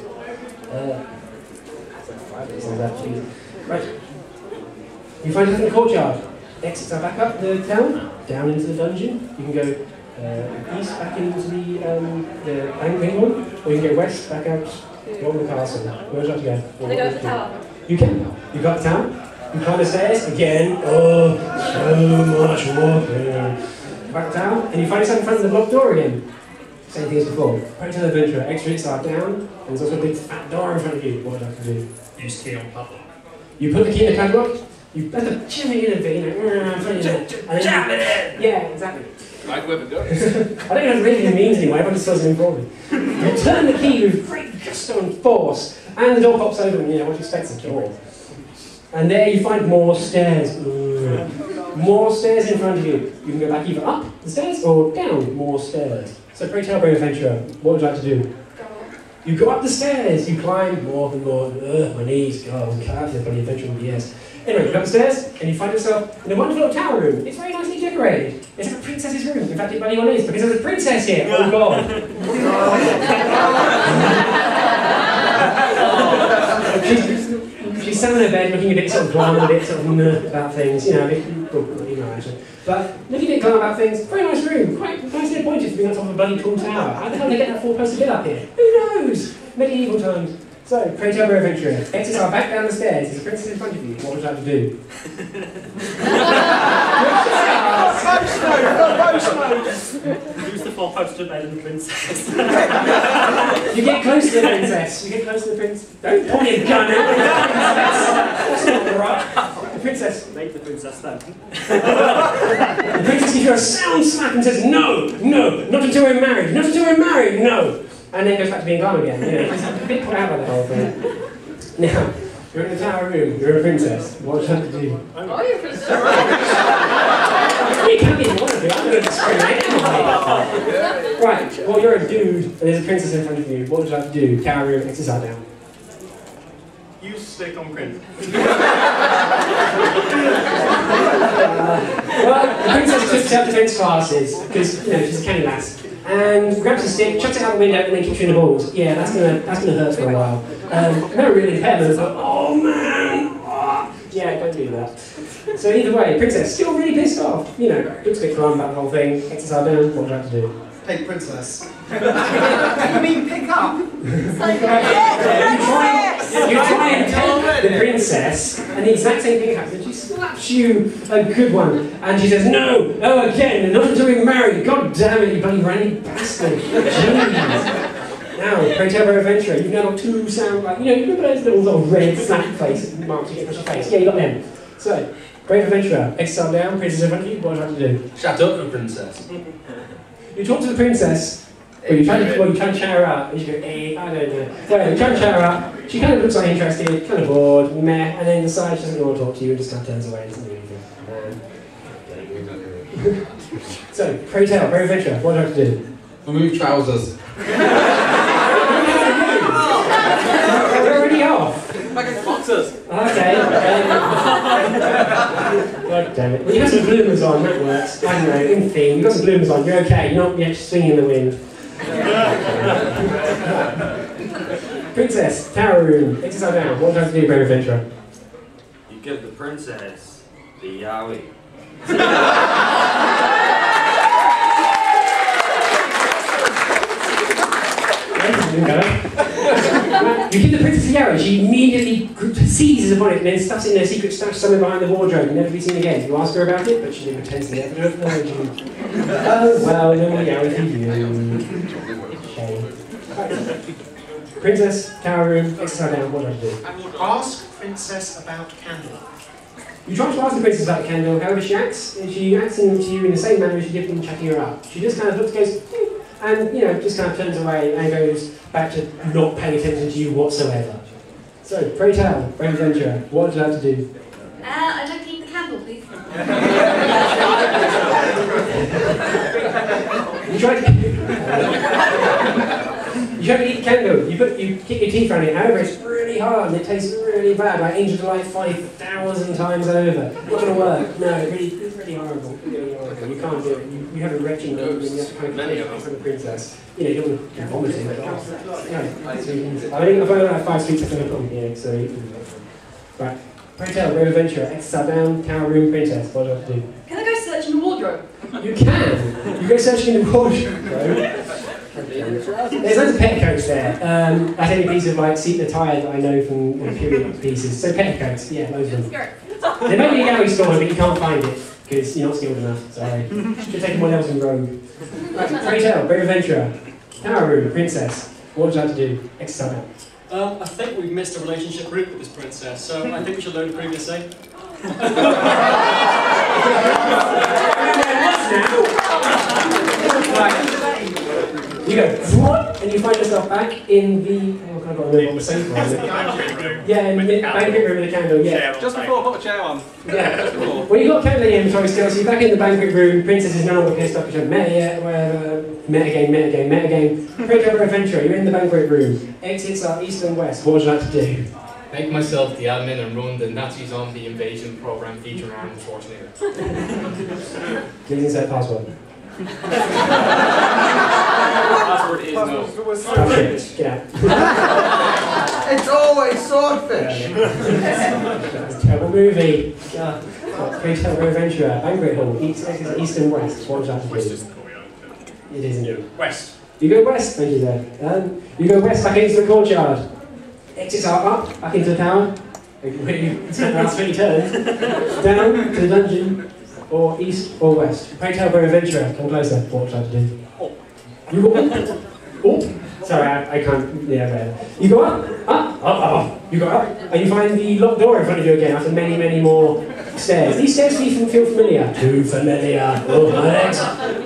Right. You find yourself in the courtyard. Exits are back up the town, down into the dungeon. You can go east back into the banquet hall, or you can go west back out along the castle. Where would you like to go? Can I go to the tower? You can. You got the tower. You climb the stairs again. Oh, so much walking. Back to the tower, and you find yourself in front of the blocked door again. Same thing as before. Pray tell adventurer, exits are down, and there's also a big fat door in front of you. What would you like to do? Use key on padlock. You put the key in the padlock, you better jam it in a bit, you know, jam it in! Yeah, exactly. Like whoever goes. I don't know what it really means anyway, everyone just says it broadly. You turn the key with great gusto and force, and the door pops open, you know, what you expect is a door. And there you find more stairs. More stairs in front of you. You can go back either up the stairs or down more stairs. So pray tell, brave adventurer, what would you like to do? You go up the stairs, you climb more and more. My knees, God, I'm cut out for the adventure in the years. Anyway, you go up the stairs and you find yourself in a wonderful little tower room. It's very nicely decorated. It's like a princess's room. In fact, it bloody well is because there's a princess here. Oh God! She's sat on her bed looking a bit sort of glum, a bit sort of about things, you know, a bit, well, you know, actually. But looking a bit glum about things, very nice room, quite nicely appointed for being on top of a bloody tall tower. How the hell did they get that four-poster bit up here? Who knows? Medieval times. So, pray tell, brave adventurer, exits are back down the stairs, there's a princess in front of you. What would you like to do? Use the four-poster bed and the princess. You get close to the princess. You get close to the princess. Don't point your gun at the princess. That's not right. The princess. Make the princess then. The princess gives you a sound slap and says, no, no, not until we're married, not until we're married, no. And then goes back to being glum again. You know, she's a bit put out by the whole thing. Now, you're in the tower room, you're a princess. What would you have to do? Oh, you're a princess. You can't be one of you, I'm going to discriminate anybody. Right, well, you're a dude, and there's a princess in front of you. What would you have to do? Tower room, exits are down. Use stick on print. Well, the princess took self-defense classes, because, you know, she's a canny lass. And grabs a stick, chucks it out the window, and then kicks you in the balls. Yeah, that's gonna hurt for a while. No real impairment, but oh man! Oh. Yeah, don't do that. So either way, princess still really pissed off. You know, looks a bit glum about the whole thing. Exits are down. What would you have to do? Hey, princess. You mean pick up? You try and take the princess, and the exact same thing happens. She slaps you a good one, and she says, no, again, not until we're married. God damn it, you bloody randy bastard. Jeez. Now, pray tell, brave adventurer, you've now got two sound like, you know, you remember those little sort of red slap face marks you get across your face? Yeah, you got them. So, brave adventurer, exile down, princess in front of you, what do you have to do? Shut up, the princess. You talk to the princess, or you try to chat her up, and she goes, I don't know. Well, you try to chat her up, she kind of looks like interested, kind of bored, meh, and then decides she doesn't want to talk to you and just kind of turns away and doesn't do anything. So, pray tell, brave adventurer, what do you have to do? Remove trousers. They're already off. Like boxers. Okay. God damn it. Well, you got some bloomers on, that works. I don't know, in theme, you've got some bloomers on, you're okay, you're not yet swinging in the wind. Princess, tower room, exercise down, what do you have to do, brave adventurer? You give the princess the yowie. You give the princess a yarrow, she immediately seizes upon it and then stuffs it in her secret stash somewhere behind the wardrobe, never to be seen again. You ask her about it, but she never pretends to never to acknowledge you. Oh, well, no more yarrow for you. Shame. Right. Princess, tower room, exercise down, what do I do? Ask princess about candle. You try to ask the princess about the candle, however she acts to you in the same manner as you did when chatting her up. She just kind of looks, goes, and, you know, just kind of turns away and goes back to not paying attention to you whatsoever. So, pray tell, brave adventurer, what do you have to do? I'd like to eat the candle, please. You try to eat the candle, you kick your teeth around it, however it's really hard and it tastes really bad, like Angel Delight 5,000 times over. Not going to work, no, it's really horrible. Really horrible. You can't do it, you have a retching nose and you have to kind of keep it from the princess. You know, you don't want to vomit it. I think I've only got 5 sweets I'm going to put in here, so you can do that. Right, pray tell, brave adventurer, exercise down, tower room, princess, what do I have to do? Can I go search in the wardrobe? You can! You go searching in the wardrobe. There's loads of petticoats there. That's any piece of like seat attire that I know from period pieces. So petticoats, yeah, loads of them. There may be a gallery store, but you can't find it because you're not skilled enough. Sorry. Should take one else in rogue. Right, pray tell, brave adventurer, tower room, princess. What do you have to do? Exercise. I think we've missed a relationship route with this princess, so I think we should learn the previous say. You go, what? And you find yourself back in the... Oh, I've got a little on the safe one. Yeah, in the banquet room with a candle, yeah. Just before I put a chair on. Yeah. Well, you've got a candle in your inventory still, so you're back in the banquet room. Princess is no longer pissed off, you haven't met yet, whatever. Met again. Pray tell, adventurer, you're in the banquet room. Exits are east and west. What would you like to do? Make myself the admin and run the Nazi zombie invasion program featuring Arnold Schwarzenegger. Please insert password. Password is no. Swordfish, get out. It's always swordfish. That's a terrible movie. Pray tell, adventurer, banquet hall, east and west. What would you like to do? It isn't. West. You go west, thank you there. You go west, back into the courtyard. Exits are up, back into the tower. You spend the last 20 turns. Down to the dungeon, or east or west. Pray tell, brave adventurer, come closer. What would you like to do? You go up. Oh, sorry, I can't. Yeah, there. You go up. You go up, and you find the locked door in front of you again after many more stairs. These stairs feel familiar. Too familiar. Oh, my legs.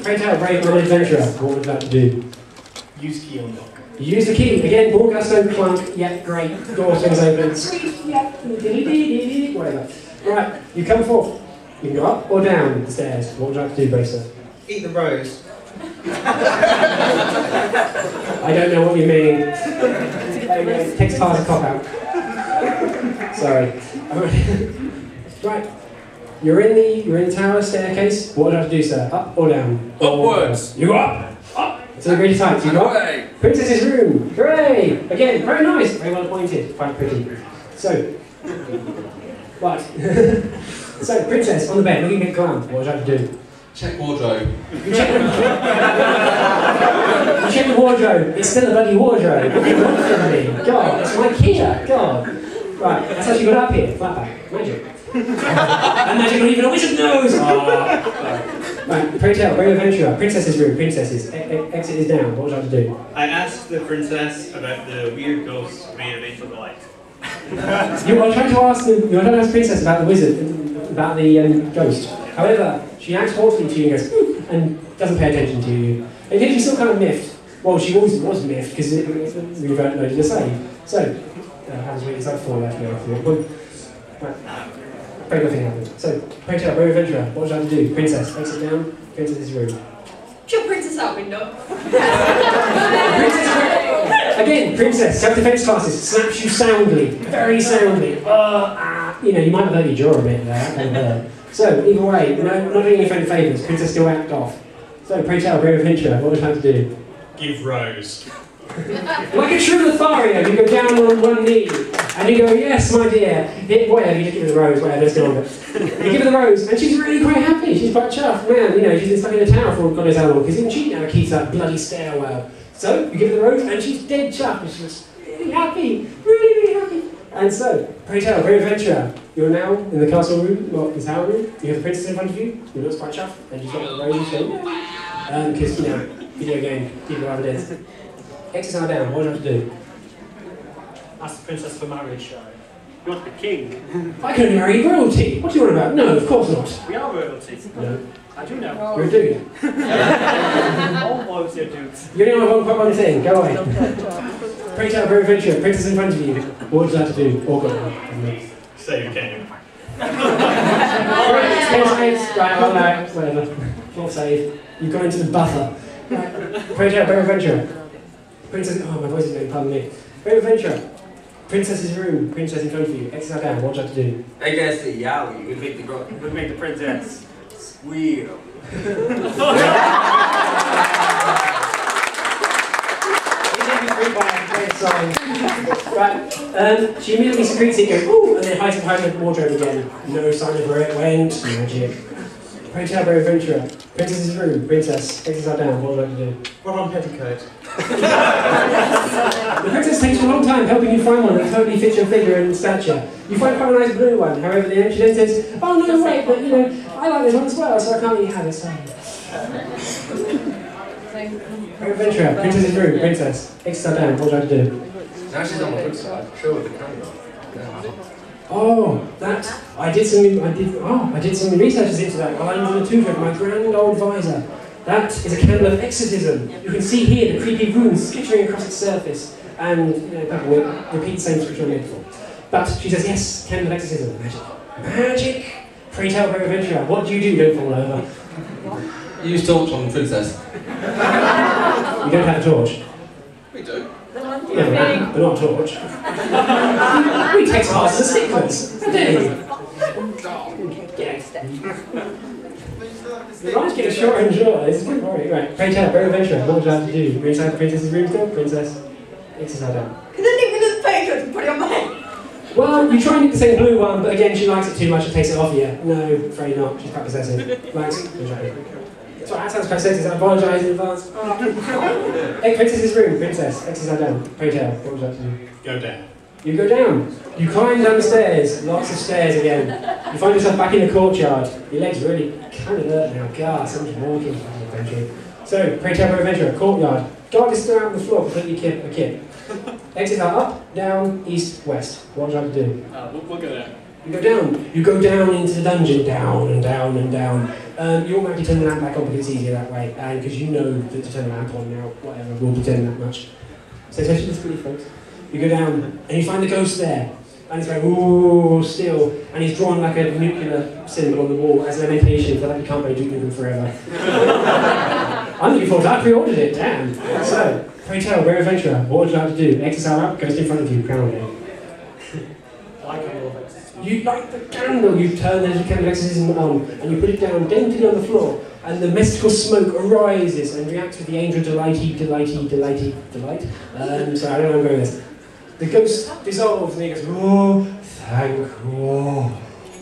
Pray tell, brave adventurer, what would you like to do? Use key unlock. You use the key. Again, ball gusto, clunk. Yeah, great. Door swings open. Sweet. Yeah. Whatever. Right, you come forth. You can go up or down the stairs. What would you like to do, Bracer? Eat the rose. I don't know what you mean. Text hard a cop out. Sorry. Right. You're in the tower staircase. What would you have to do, sir? Up or down? Upwards. You go up. Up. So the grid heights. You go up. Princess's room. Hooray! Again, very nice. Very well appointed. Quite pretty. So. Right. So, princess on the bed, looking at glam. What would you have to do? Check wardrobe. You check the wardrobe. It's still a bloody wardrobe. What do you want from me? God, it's my Kia. God. Right, that's how she got up here. Flat back. Magic. And magic not even a wizard knows! Right, pray tell, brave adventurer, princess's room, princesses, exit is down, what would you like to do? I asked the princess about the weird ghost made of angel delight. You are trying to ask the princess about the wizard, about the ghost. However, she acts haughtily to you and goes, and doesn't pay attention to you. And yet she's still kind of miffed. Well, she always was miffed because we reverted the same. So, how's it? It's like 4 left now. Right. Very nothing happened. So, pray tell, brave adventurer, what would you like to do? Princess, exit down, princess's room. Kill princess out window. Again, princess, self-defense classes, slaps you soundly, very soundly. You know, you might have hurt your jaw a bit there. So, either way, not doing any friend favours, princess still act off. So, pray tell, brave adventurer, what would you like to do? Give Rose. Like a true Lothario, you go down on one knee, and you go, yes, my dear, whatever, you just give her the rose, whatever, let's go on with it. You give her the rose, and she's really quite happy, she's quite chuffed, man, you know, she's stuck in a tower for God knows how long, because even she now keeps that bloody stairwell. So, you give her the rose, and she's dead chuffed, and she's really happy, really happy. And so, pray tell, brave adventurer, you're now in the castle room, well, the tower room, you have the princess in front of you, who looks quite chuffed, and she's got the rose, so, because, you know, video game, people are dead. Exit down, what do you have to do? Ask the princess for marriage. You want the king? I can only marry royalty. What do you want about? No, of course not. We are royalty. No. I do know. You're a dude. All boys are dudes. You only want one thing, go away. Pray tell, brave adventurer, princess in front of you. What would you like to do? Or go on. Say you can. Right, whatever. Fourth save. You've gone into the buffer. Right. Pray tell, brave adventurer. Princess, oh my voice is going, pardon me. Brave adventurer. Princess's room, princess in front of you. Exit down, what do you have to do? I guess the yowie would make the princess squeal. Right, she immediately secretes it, goes, ooh, and then hides behind the wardrobe again. No sign of where it went. Magic. Pray tell, brave adventurer. Princess's room, princess. Exit down, what do you have to do? Run on petticoat. The princess takes a long time helping you find one that totally fits your figure and stature. You find quite a nice blue one, however, she then says, oh no, wait, but you know, I like this one as well, so I can't let you have it, so. Brave adventurer, princess's room, princess. Exit down, what do you have to do? Now she's on the good side. Show her the camera. Oh, that I did some research into that while I was on the tutor of my grand old visor. That is a candle of exorcism. You can see here the creepy runes skittering across its surface, and you know, people will repeat the same scripture on it before. But she says, yes, candle of exorcism, magic. Magic! Pray tell, brave adventurer, what do you do? Don't fall over. Use torch on the princess. You don't have a torch. We do. Yeah, but not a torch. We take parts as sticklers. How dare you? The lines get shorter and shorter. This is good worry. Right, pray tell, brave adventurer, what would you have to do? We're inside the princess's room still? Princess, exercise down. Can I nip into the petticoat and put it on my head? Well, you try and get the same blue one, but again, she likes it too much and takes it off you. No, afraid not. She's quite possessive. Likes so that sounds quite sexist. I apologise in advance. Hey, princess's room, princess, exercise down. Pray tell, what would you like to do? Go down. You go down. You climb down the stairs. Lots of stairs again. You find yourself back in the courtyard. Your legs really kind of hurt now. God, someone's walking. So, pray tell, brave adventurer, courtyard. Guard is still out on the floor, completely kit. Exits are up, down, east, west. What would you like to do? We'll go down. You go down. You go down into the dungeon, down and down and down. You automatically turn the lamp back on because it's easier that way, and because you know that to turn the lamp on now, whatever, we'll pretend that much. So especially the pretty folks. You go down, and you find the ghost there, and it's like, ooh, still, and he's drawn like a nuclear symbol on the wall as an lamentation for like you can't play Duke Nukem forever. I'm looking forward to that, I pre-ordered it, damn. So, pray tell, brave adventurer, what would you like to do? Exit up, ghost in front of you, crown again. You light the candle, you turn the candle of exorcism on, and you put it down daintily on the floor, and the mystical smoke arises and reacts with the angel delight. So I don't know where I'm going with this. The ghost dissolves and he goes, oh, thank you.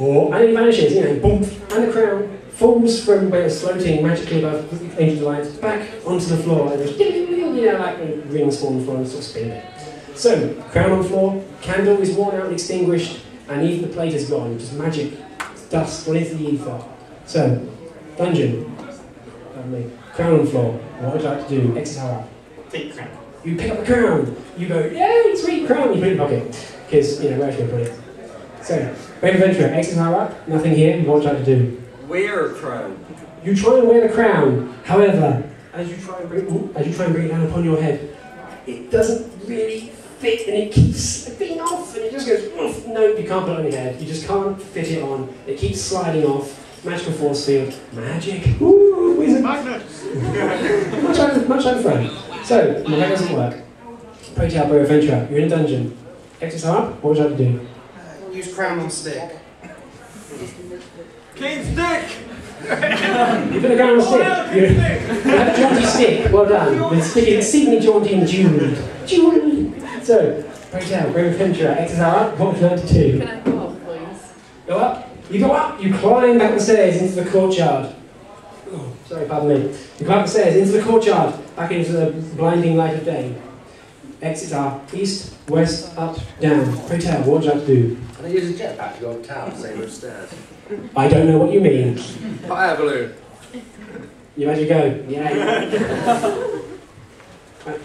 Oh, and then he vanishes, you know, boom, and the crown falls from where it's floating magically above angel delight back onto the floor, and you know, like rings fall on the floor and sort of spin a bit. So, crown on the floor, candle is worn out and extinguished, and even the plate is gone, just magic, dust, gone into the ether. So, dungeon, crown on floor, what would you like to do? Exit tower up. Take crown. You pick up the crown, you go, yay, sweet crown, you put it in your pocket, because, you know, where else are you going to put it? So, brave adventurer, exit tower up, nothing here, what would you like to do? Wear a crown. You try and wear the crown, however, as you try and bring it down upon your head, it doesn't really fit and it keeps slipping off and it just goes, oof. No, you can't put it on your head, you just can't fit it on, it keeps sliding off, magical force field, magic, ooh, wizard. Magnus! much like fun. So, my that doesn't work. Pray tell, brave adventurer, you're in a dungeon. Exit up, what would you like to do? Use crown on stick. Clean stick! You put the crown on a stick. You have a jaunty stick, well done. The stick is exceedingly jaunty and jewelled. So, pray tell, brave adventurer, exit up, what would you like to do? Can I go up, please? Go up, you go up, you climb back the stairs into the courtyard. Oh, sorry, pardon me. You climb up the stairs into the courtyard, back into the blinding light of day. Exits are east, west, up, down. Pray tell, what would you like to do? Can I use a jetpack to go up town, same as stairs? I don't know what you mean. Fire balloon. You actually go, yeah.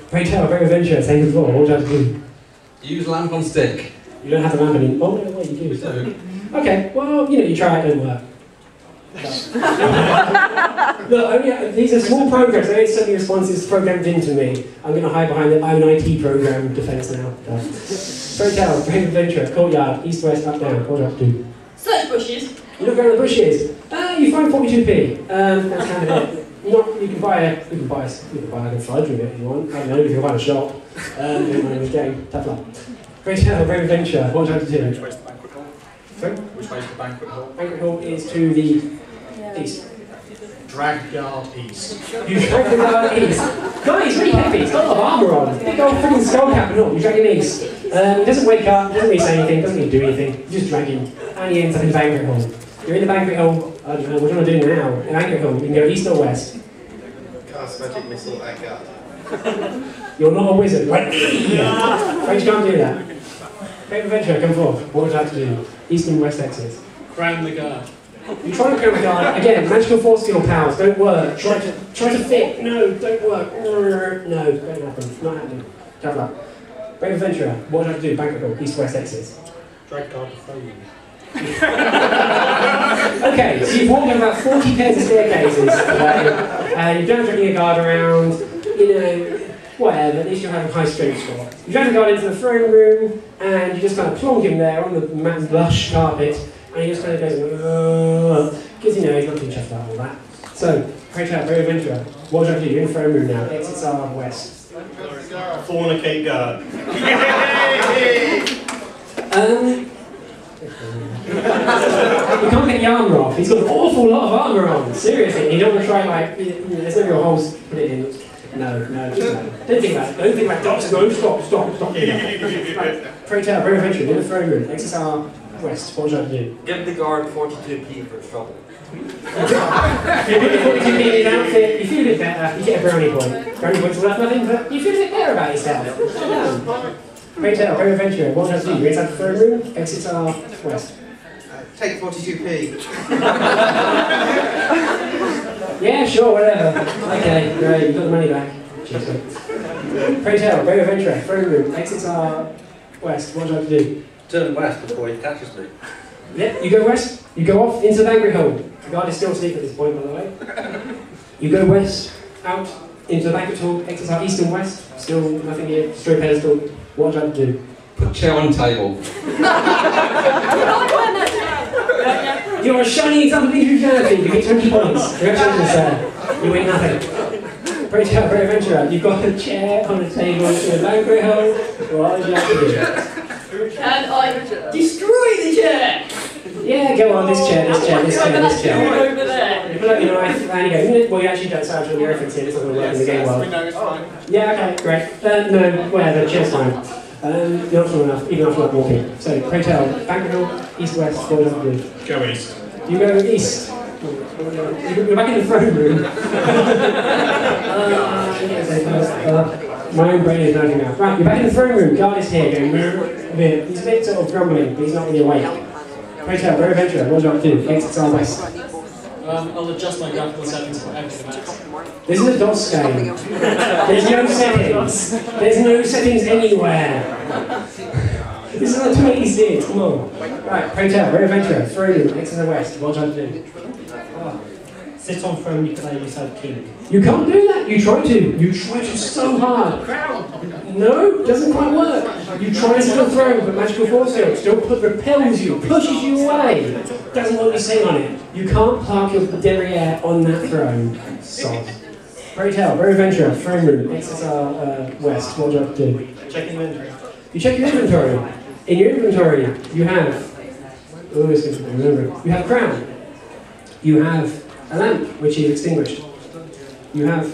Pray tell, brave adventurer, same as before, what would you like to do? Use lamp on stick. You don't have the lamp anymore. Oh, no, wait, you do. Okay, well, you know, you try it, don't work. Look, these are small programs, I ain't sending responses programmed into me. I'm going to hide behind the I'm an IT program defense now. Pray tell, brave adventurer, courtyard, east, west, up, down, what would you have to do? Search bushes. You look around the bushes. You find 42p. That's kind of it. You can buy a good fudge with it if you want. I don't know, if you can find a shop. This game, tough luck. Pray tell, brave adventurer, what would you have to do? Which way's the banquet hall? Sorry? Which way's the banquet hall? Banquet hall is to the east. Drag guard east. You drag the guard east. Guys, it's really heavy, it's got a lot of armour on. Big old freaking skull cap and all. You drag him east. He doesn't wake up, doesn't really say anything, doesn't really do anything. You just drag him. And he ends up in the banquet hall. You're in the banquet hall. I don't know, what do you want to do now? In the banquet hall, you can go east or west. Cast magic missile at guard. You're not a wizard, right? Right, you can't do that. Brave adventurer, come forth. What would you like to do? East and west exits. Crown the guard. You try to crown the guard. Again, magical force field powers don't work. Try to fit. No, don't work. No, don't happen. Not happening. Tough luck. Brave adventurer, what would you like to do? Banquet hall, east west exits. Drag guard to frame. Okay, so you've walked down about 40 pairs of staircases today, and you've done dragging a guard around, you know, whatever, at least you're having high strength score. You drag the guard into the throne room, and you just kind of plonk him there on the lush carpet, and he just kind of goes, because, you know, he's not too chuffed about all that. So, pray tell, brave adventurer, what would you have to do? You're in the throne room now, exits are west. Fornicate guard. You can't get the armour off. He's got an awful lot of armour on. Seriously, you don't want to try like, there's no real holes to put it in. No, just no. Don't think about it. Don't think about it. Doctor, no, stop. Right. Pray tell, brave adventurer, in the throne room, exits are west. What would you have to do? Give the guard 42p for trouble. You put the 42p in his outfit, you feel a bit better, you get a brownie point. Brownie points are worth nothing, but you feel a bit better about yourself. Pray tell, brave adventurer, what would you have to do? You're inside the throne room, exits are west. Take 42p. Yeah, sure, whatever. Okay, great, you've got the money back. Pray tell, brave adventurer, throne room, exits are west. What would you have to do? Turn west before he catches me. Yeah, you go west, you go off into the banquet hall. The guard is still asleep at this point, by the way. You go west, out into the banquet hall, exits are east and west. Still nothing here, straight pedestal. What would you have to do? Put chair on table. You're a shining example of individuality. You get 20 points. Congratulations, sir. You win nothing. Pray tell, brave adventurer, you've got a chair on a table in a banquet hall. What would you have to do? Can I destroy the chair? Yeah, go on, this chair. Over there. You pull out your knife and you go, well, you actually don't sound really reference here, it's not going to work in the game well. We know it's fine. Yeah, okay, great. No, whatever, chair's fine. You're not strong enough, even after not walking. So, pray tell, banquet hall, east, west, what does it do? Go east. You go east. You're back in the throne room. My own brain is nodding out. Right, you're back in the throne room. Guard is here going, he's a bit sort of grumbling, but he's not really awake. Pray tell, very adventurer, what do you want to do? Exits are west. I'll adjust my graphical settings for extra max. This is a DOS game. There's no settings. There's no settings anywhere. This is like 26, come on. Right, pray tell, very adventurer, throne room, exits are west. What do you want to do? Sit on throne, you play yourself king. You can't do that. You try to. You try to so hard. No, it doesn't quite work. You try to sit on the throne, but magical force field still repels you, pushes you away. Doesn't want you sitting on it. You can't park your derriere on that throne. Sod. Pray tell, very adventurer, throne room, XSR west. What do you have to do? Check inventory. You check your inventory. In your inventory, you have. Oh, it's good to remember. You have a crown. You have a lamp, which is extinguished. You have...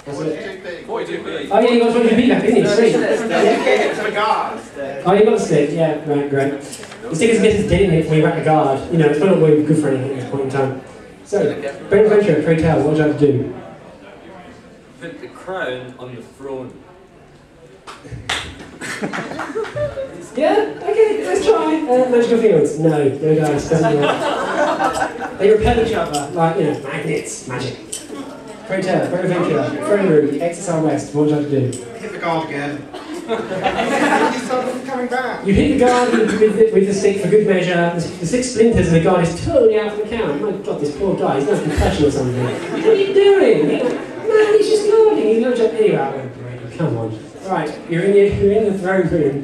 What's it? 42p. Oh yeah, you got 22p back, didn't you? Sweet. It's the guards. Oh, you got the stick, yeah, right, great. The stick is a bit as dead in it when you whack the guard. You know, it's not really good for anything at this point in time. So, Brain Adventure, pray tell, what do you have to do? Put the crown on the throne. Yeah, okay, let's try. Magical fields. No dice, doesn't work. They repel each other, like, you know, magnets, magic. Pray tell, Brain Adventure, throne room, XSR west, what do you have to do? Hit the guard again. You start them coming back. You hit the guard with the stick for good measure. The stick splinters and the guard is totally out of the count. My God, this poor guy, he's got a concussion or something. What are you doing? Man, he's just guarding. He's not just anyway. Come on. Right, you're in the throne room.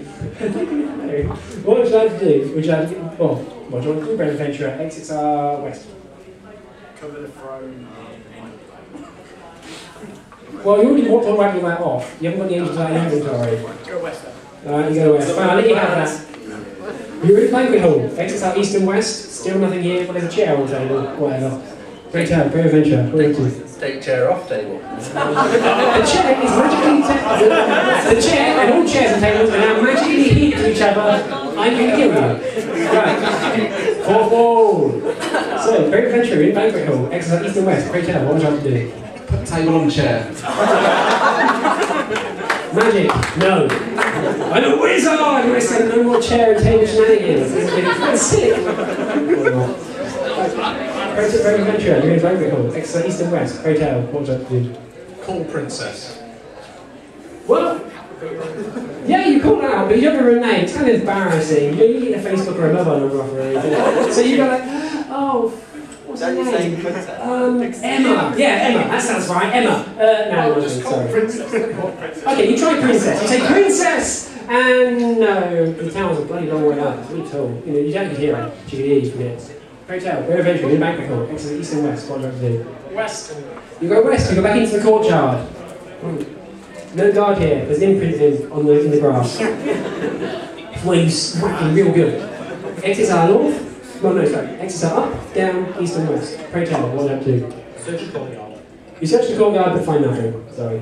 What would you like to do? Would you like to, well, what do you want to do, Brain Adventurer? Exits are west. Cover the throne. Well, you already want to waggle that off. You haven't got the angels out in inventory. Go west then. Alright, you go west. Fine, I'll let you have that. You're in the banquet hall. Exits are east and west. Still nothing here, but there's a chair on the table. Whatever. Great time, Brain Adventure. What do you want to do? Take chair off table. The chair is magically the chair and all chairs and tables are now magically linked to each other. I'm going to kill you. Right. Fourth wall. So, Brain Adventure in banquet hall. Exits are east and west. Great time, what would you have to do? Put a table on the chair. Magic. No. I'm a wizard! I said no more chair and table shenanigans. It's sick. Brain Adventure, you're in banquet hall. Exit east and west. Pray tell, what would you have to do? Call princess. What? Yeah, you call out, but you don't remember her name. It's kind of embarrassing. You don't get a Facebook or a mobile number off her or anything. So you go like, oh, what's her name? Emma. Yeah, Emma. That sounds right. Emma. No, it wasn't. Sorry. Okay, you try princess. You say princess, and no, the tower's a bloody long way up. It's really tall. You know, you don't hear it. You can hear you from here. Pray tell, we're eventually in banquet hall. Exit east and west. What do you have to do? West. You go west. You go back into the courtyard. No guard here. There's imprinting on in the grass. Where you smacking real good. Exits are north. Well, no, sorry. Exits are up, down, east and west. Pray tell, what do you have to do? Search the courtyard. You search the courtyard but find nothing. Sorry.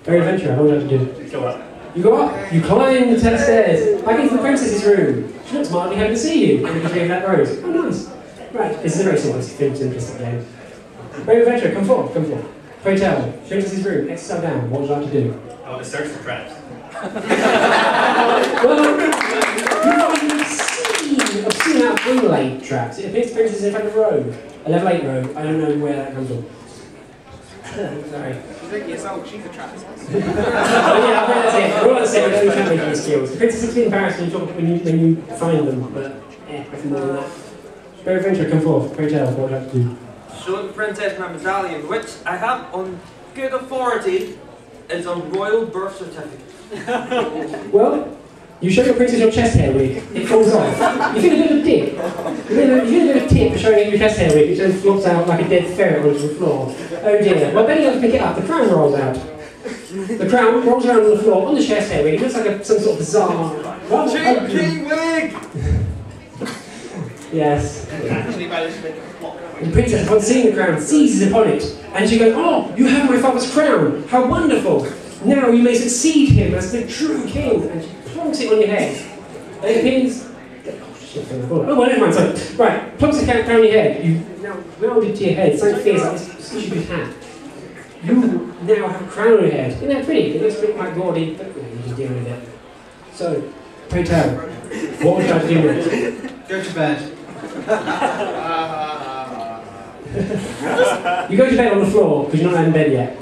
Very adventurer, what do you have to do? Go up. You go up, you climb the 10 stairs, back into the princess's room. She looks smartly happy to see you. And you gave that rose. Oh, nice. Right, this is a very simplistic game. Very adventurer, come forward, come forward. Pray tell, princess's room, exit down, what would you like to do? I want to search for traps. Well, you find obscene out of inlaid traps. It appears the princess is in fact a rogue. A level 8 rogue. I don't know where that comes from. Sorry. She's 8 years old, she's a trap. Oh, yeah, I bet that's it. We're all the same, we don't have making skills. The princess is embarrassed when you find them, but nothing more than that. Very adventure, come forth. Pray tell, what would you have to do? Show the princess my medallion, which I have on good authority is a royal birth certificate. Well, you show your princess your chest hair wig, it falls off. You feel a bit of a dick. You feel a bit of a tip for showing your chest hair wig, which then flops out like a dead ferret onto the floor. Oh dear. Well, Benny goes to pick it up, the crown rolls out. The crown rolls around on the floor on the chest hair wig, it looks like some sort of bizarre... Cheap wig! Yes. Actually managed to make a block. The princess, upon seeing the crown, seizes upon it, and she goes, "Oh, you have my father's crown! How wonderful! Now you may succeed him as the true king!" And she plonks it on your head. And it appears... Oh, well, never mind, sorry. Right, plonks the crown on your head. You now welded to your head, something fierce like this stupid hat. you now have a crown on your head. Isn't that pretty? It looks a bit quite gaudy, but you can deal with it. So, pray tell, what would you like to do next? Go to bed. You go to bed on the floor, because you're not in bed yet.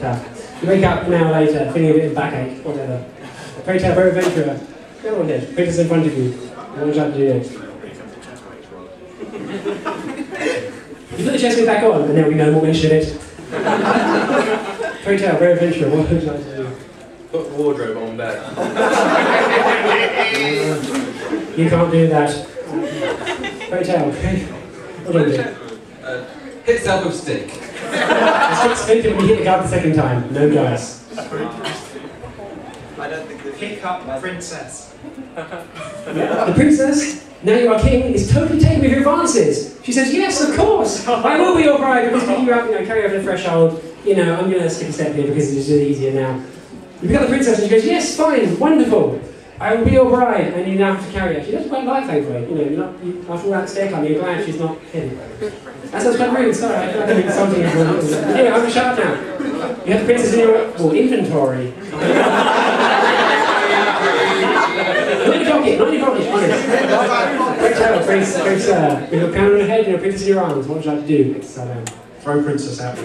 You wake up an hour later, feeling a bit of backache, whatever. Pray tell, very adventurer, go on then, put this in front of you. What would you like to do next? You put the chest plate back on, and there will be no more mention of it. Pray tell, very adventurer, what would you like to do? Put wardrobe on bed. You can't do that. Pray tell, okay? What do you do? Hit self with stick. The stick's spinning when you hit the guard the second time, no dice. I don't think the Pick up princess. The princess, now you are king, is totally taken with your advances. She says, yes, of course, I will be your bride, because picking you up, carry over the threshold, I'm going to skip a step here because it's really easier now. You pick up the princess and she goes, yes, fine, wonderful, I will be your bride, and you now have to carry her. She doesn't quite like thankfully, after all that stair climbing, you're glad she's not heavy. That sounds quite rude, sorry, I feel like I'm insulting everyone. Anyway, I'm going to shut up now. You have the princess in your inventory. Not your pocket, honest. Great job, great sir. With your crown on your head and your princess in your arms, what would you like to do? Throw princess out.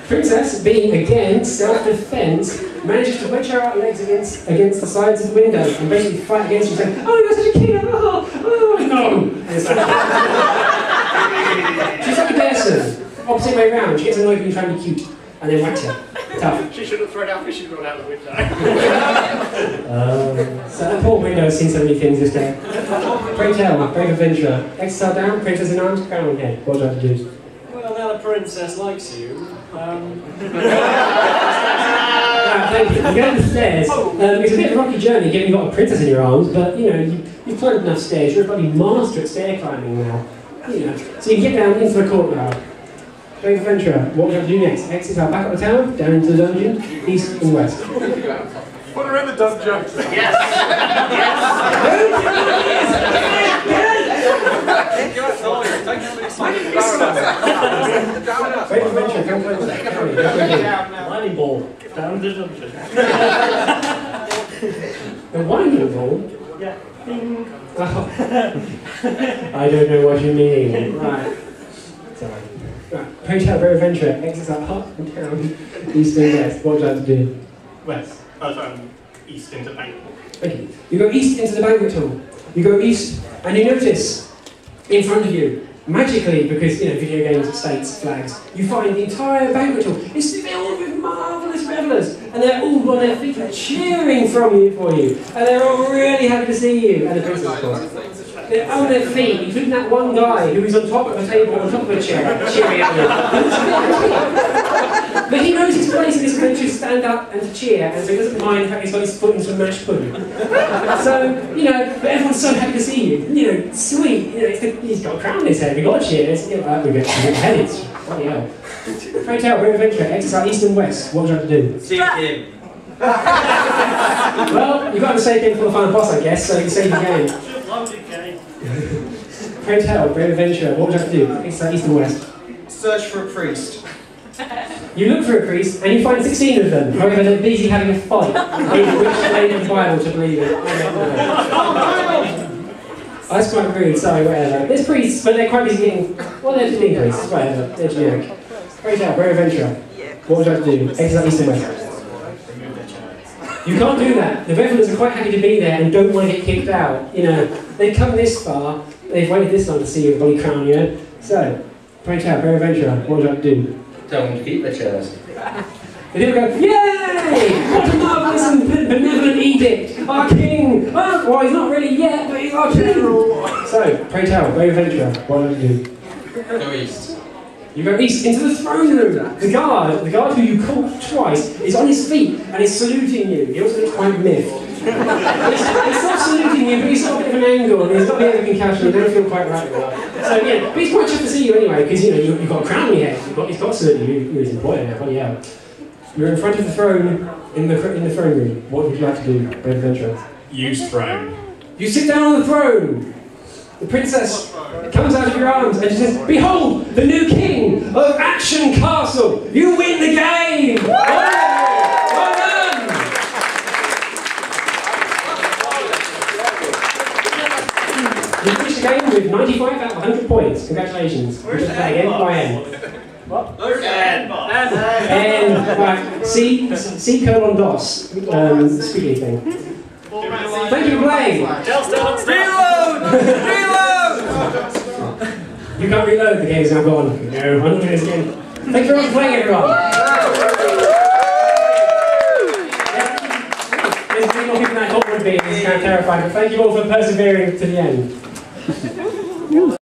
Princess, being again self-defense, manages to wedge her out legs against the sides of the window and basically fight against you, saying, oh, you're such a king, oh, no! And it's like, she's like a person, opposite way round. She gets annoyed when you're trying to be cute, and then whacks you. Tough. She should have thrown out because she'd run out the window. So that poor window has seen so many things this day. Pray tell, brave adventurer. Exile down, princess in arms, crown on head. What do I have to do? Well, now the princess likes you. Thank you. You go up the stairs. It's a bit of a rocky journey given you've got a princess in your arms, but you've climbed enough stairs. You're a bloody master at stair climbing now. So you can get down into the courtyard. Brave adventurer, what would you have to do next? Exit out back up the tower, down into the dungeon, east and west. Put her in the dungeon. Yes! Brave adventurer, come close. Lightning ball. Down the dungeon. The winding ball? Yeah. Ding. Oh. I don't know what you mean. Right. Sorry. Right. Pray tell, brave adventurer, exit out up and down, east and west. What would you like to do? West. East into banquet. Thank you. You go east into the banquet hall. You go east, and you notice in front of you, magically, because video games, states, flags, you find the entire banquet hall is filled with marvellous revellers, and they're all on their feet and cheering for you, and they're all really happy to see you. And the princess, of course. They're on their feet, including that one guy who is on top of a table, on top of a chair, cheering at you. But he knows his place in this adventure to stand up and to cheer, and so he doesn't mind the fact he's got his foot in some mashed pudding. So, but everyone's so happy to see you. Sweet, he's got a crown on his head, we've got to cheer. We get headed. Bloody hell. Pray tell, brave adventurer, exit out east and west. What would you have to do? Save him. Well, you've got to save him for the final boss, I guess, so you can save the game. Pray tell, brave adventurer, what would you have to do? Exit out east and west. Search for a priest. You look for a priest and you find 16 of them. However, they're busy having a fight over which lady of the Bible to believe in. I don't know. That's quite rude, sorry, whatever. There's priests, but they're quite busy getting. Well, they're just being priests, whatever. They're generic. Pray tell, brave adventurer. What would you have to do? Exit out east and west. You can't do that. The revelers are quite happy to be there and don't want to get kicked out. They've come this far, they've waited this long to see your bloody crown, So, pray tell, brave adventurer, what would you have to do? Tell them to keep their chairs. The people go, yay! What a marvellous and benevolent edict! Our king! Well, he's not really yet, but he's our king! So, pray tell, brave adventurer, what do you do? Go east. You go east into the throne room. The guard who you called twice, is on his feet and is saluting you. He also looks quite miffed. He's not saluting you, but he's got a bit of an angle and he's got the other concussion. You don't feel quite right with that. So yeah, but he's quite chuffed to see you anyway, because you've got a crown on your head. He's got to salute you. You're his employer now. Bloody hell. You're in front of the throne in the throne room. What would you like to do, brave adventurer? Use throne. You sit down on the throne. The princess comes out of your arms and she says, "Behold, the new king of Action Castle! You win the game! Well done! You finished the game with 95 out of 100 points. Congratulations. Where's the again? N? What? Where's N? Right, C colon DOS, squiggly thing. Thank you for playing! Reload! Reload! You can't reload, the game's now gone. No, I'm not doing this again. Thank you for playing, everyone! There's three more people that I thought would be, it's kind of terrifying, but thank you all for persevering to the end.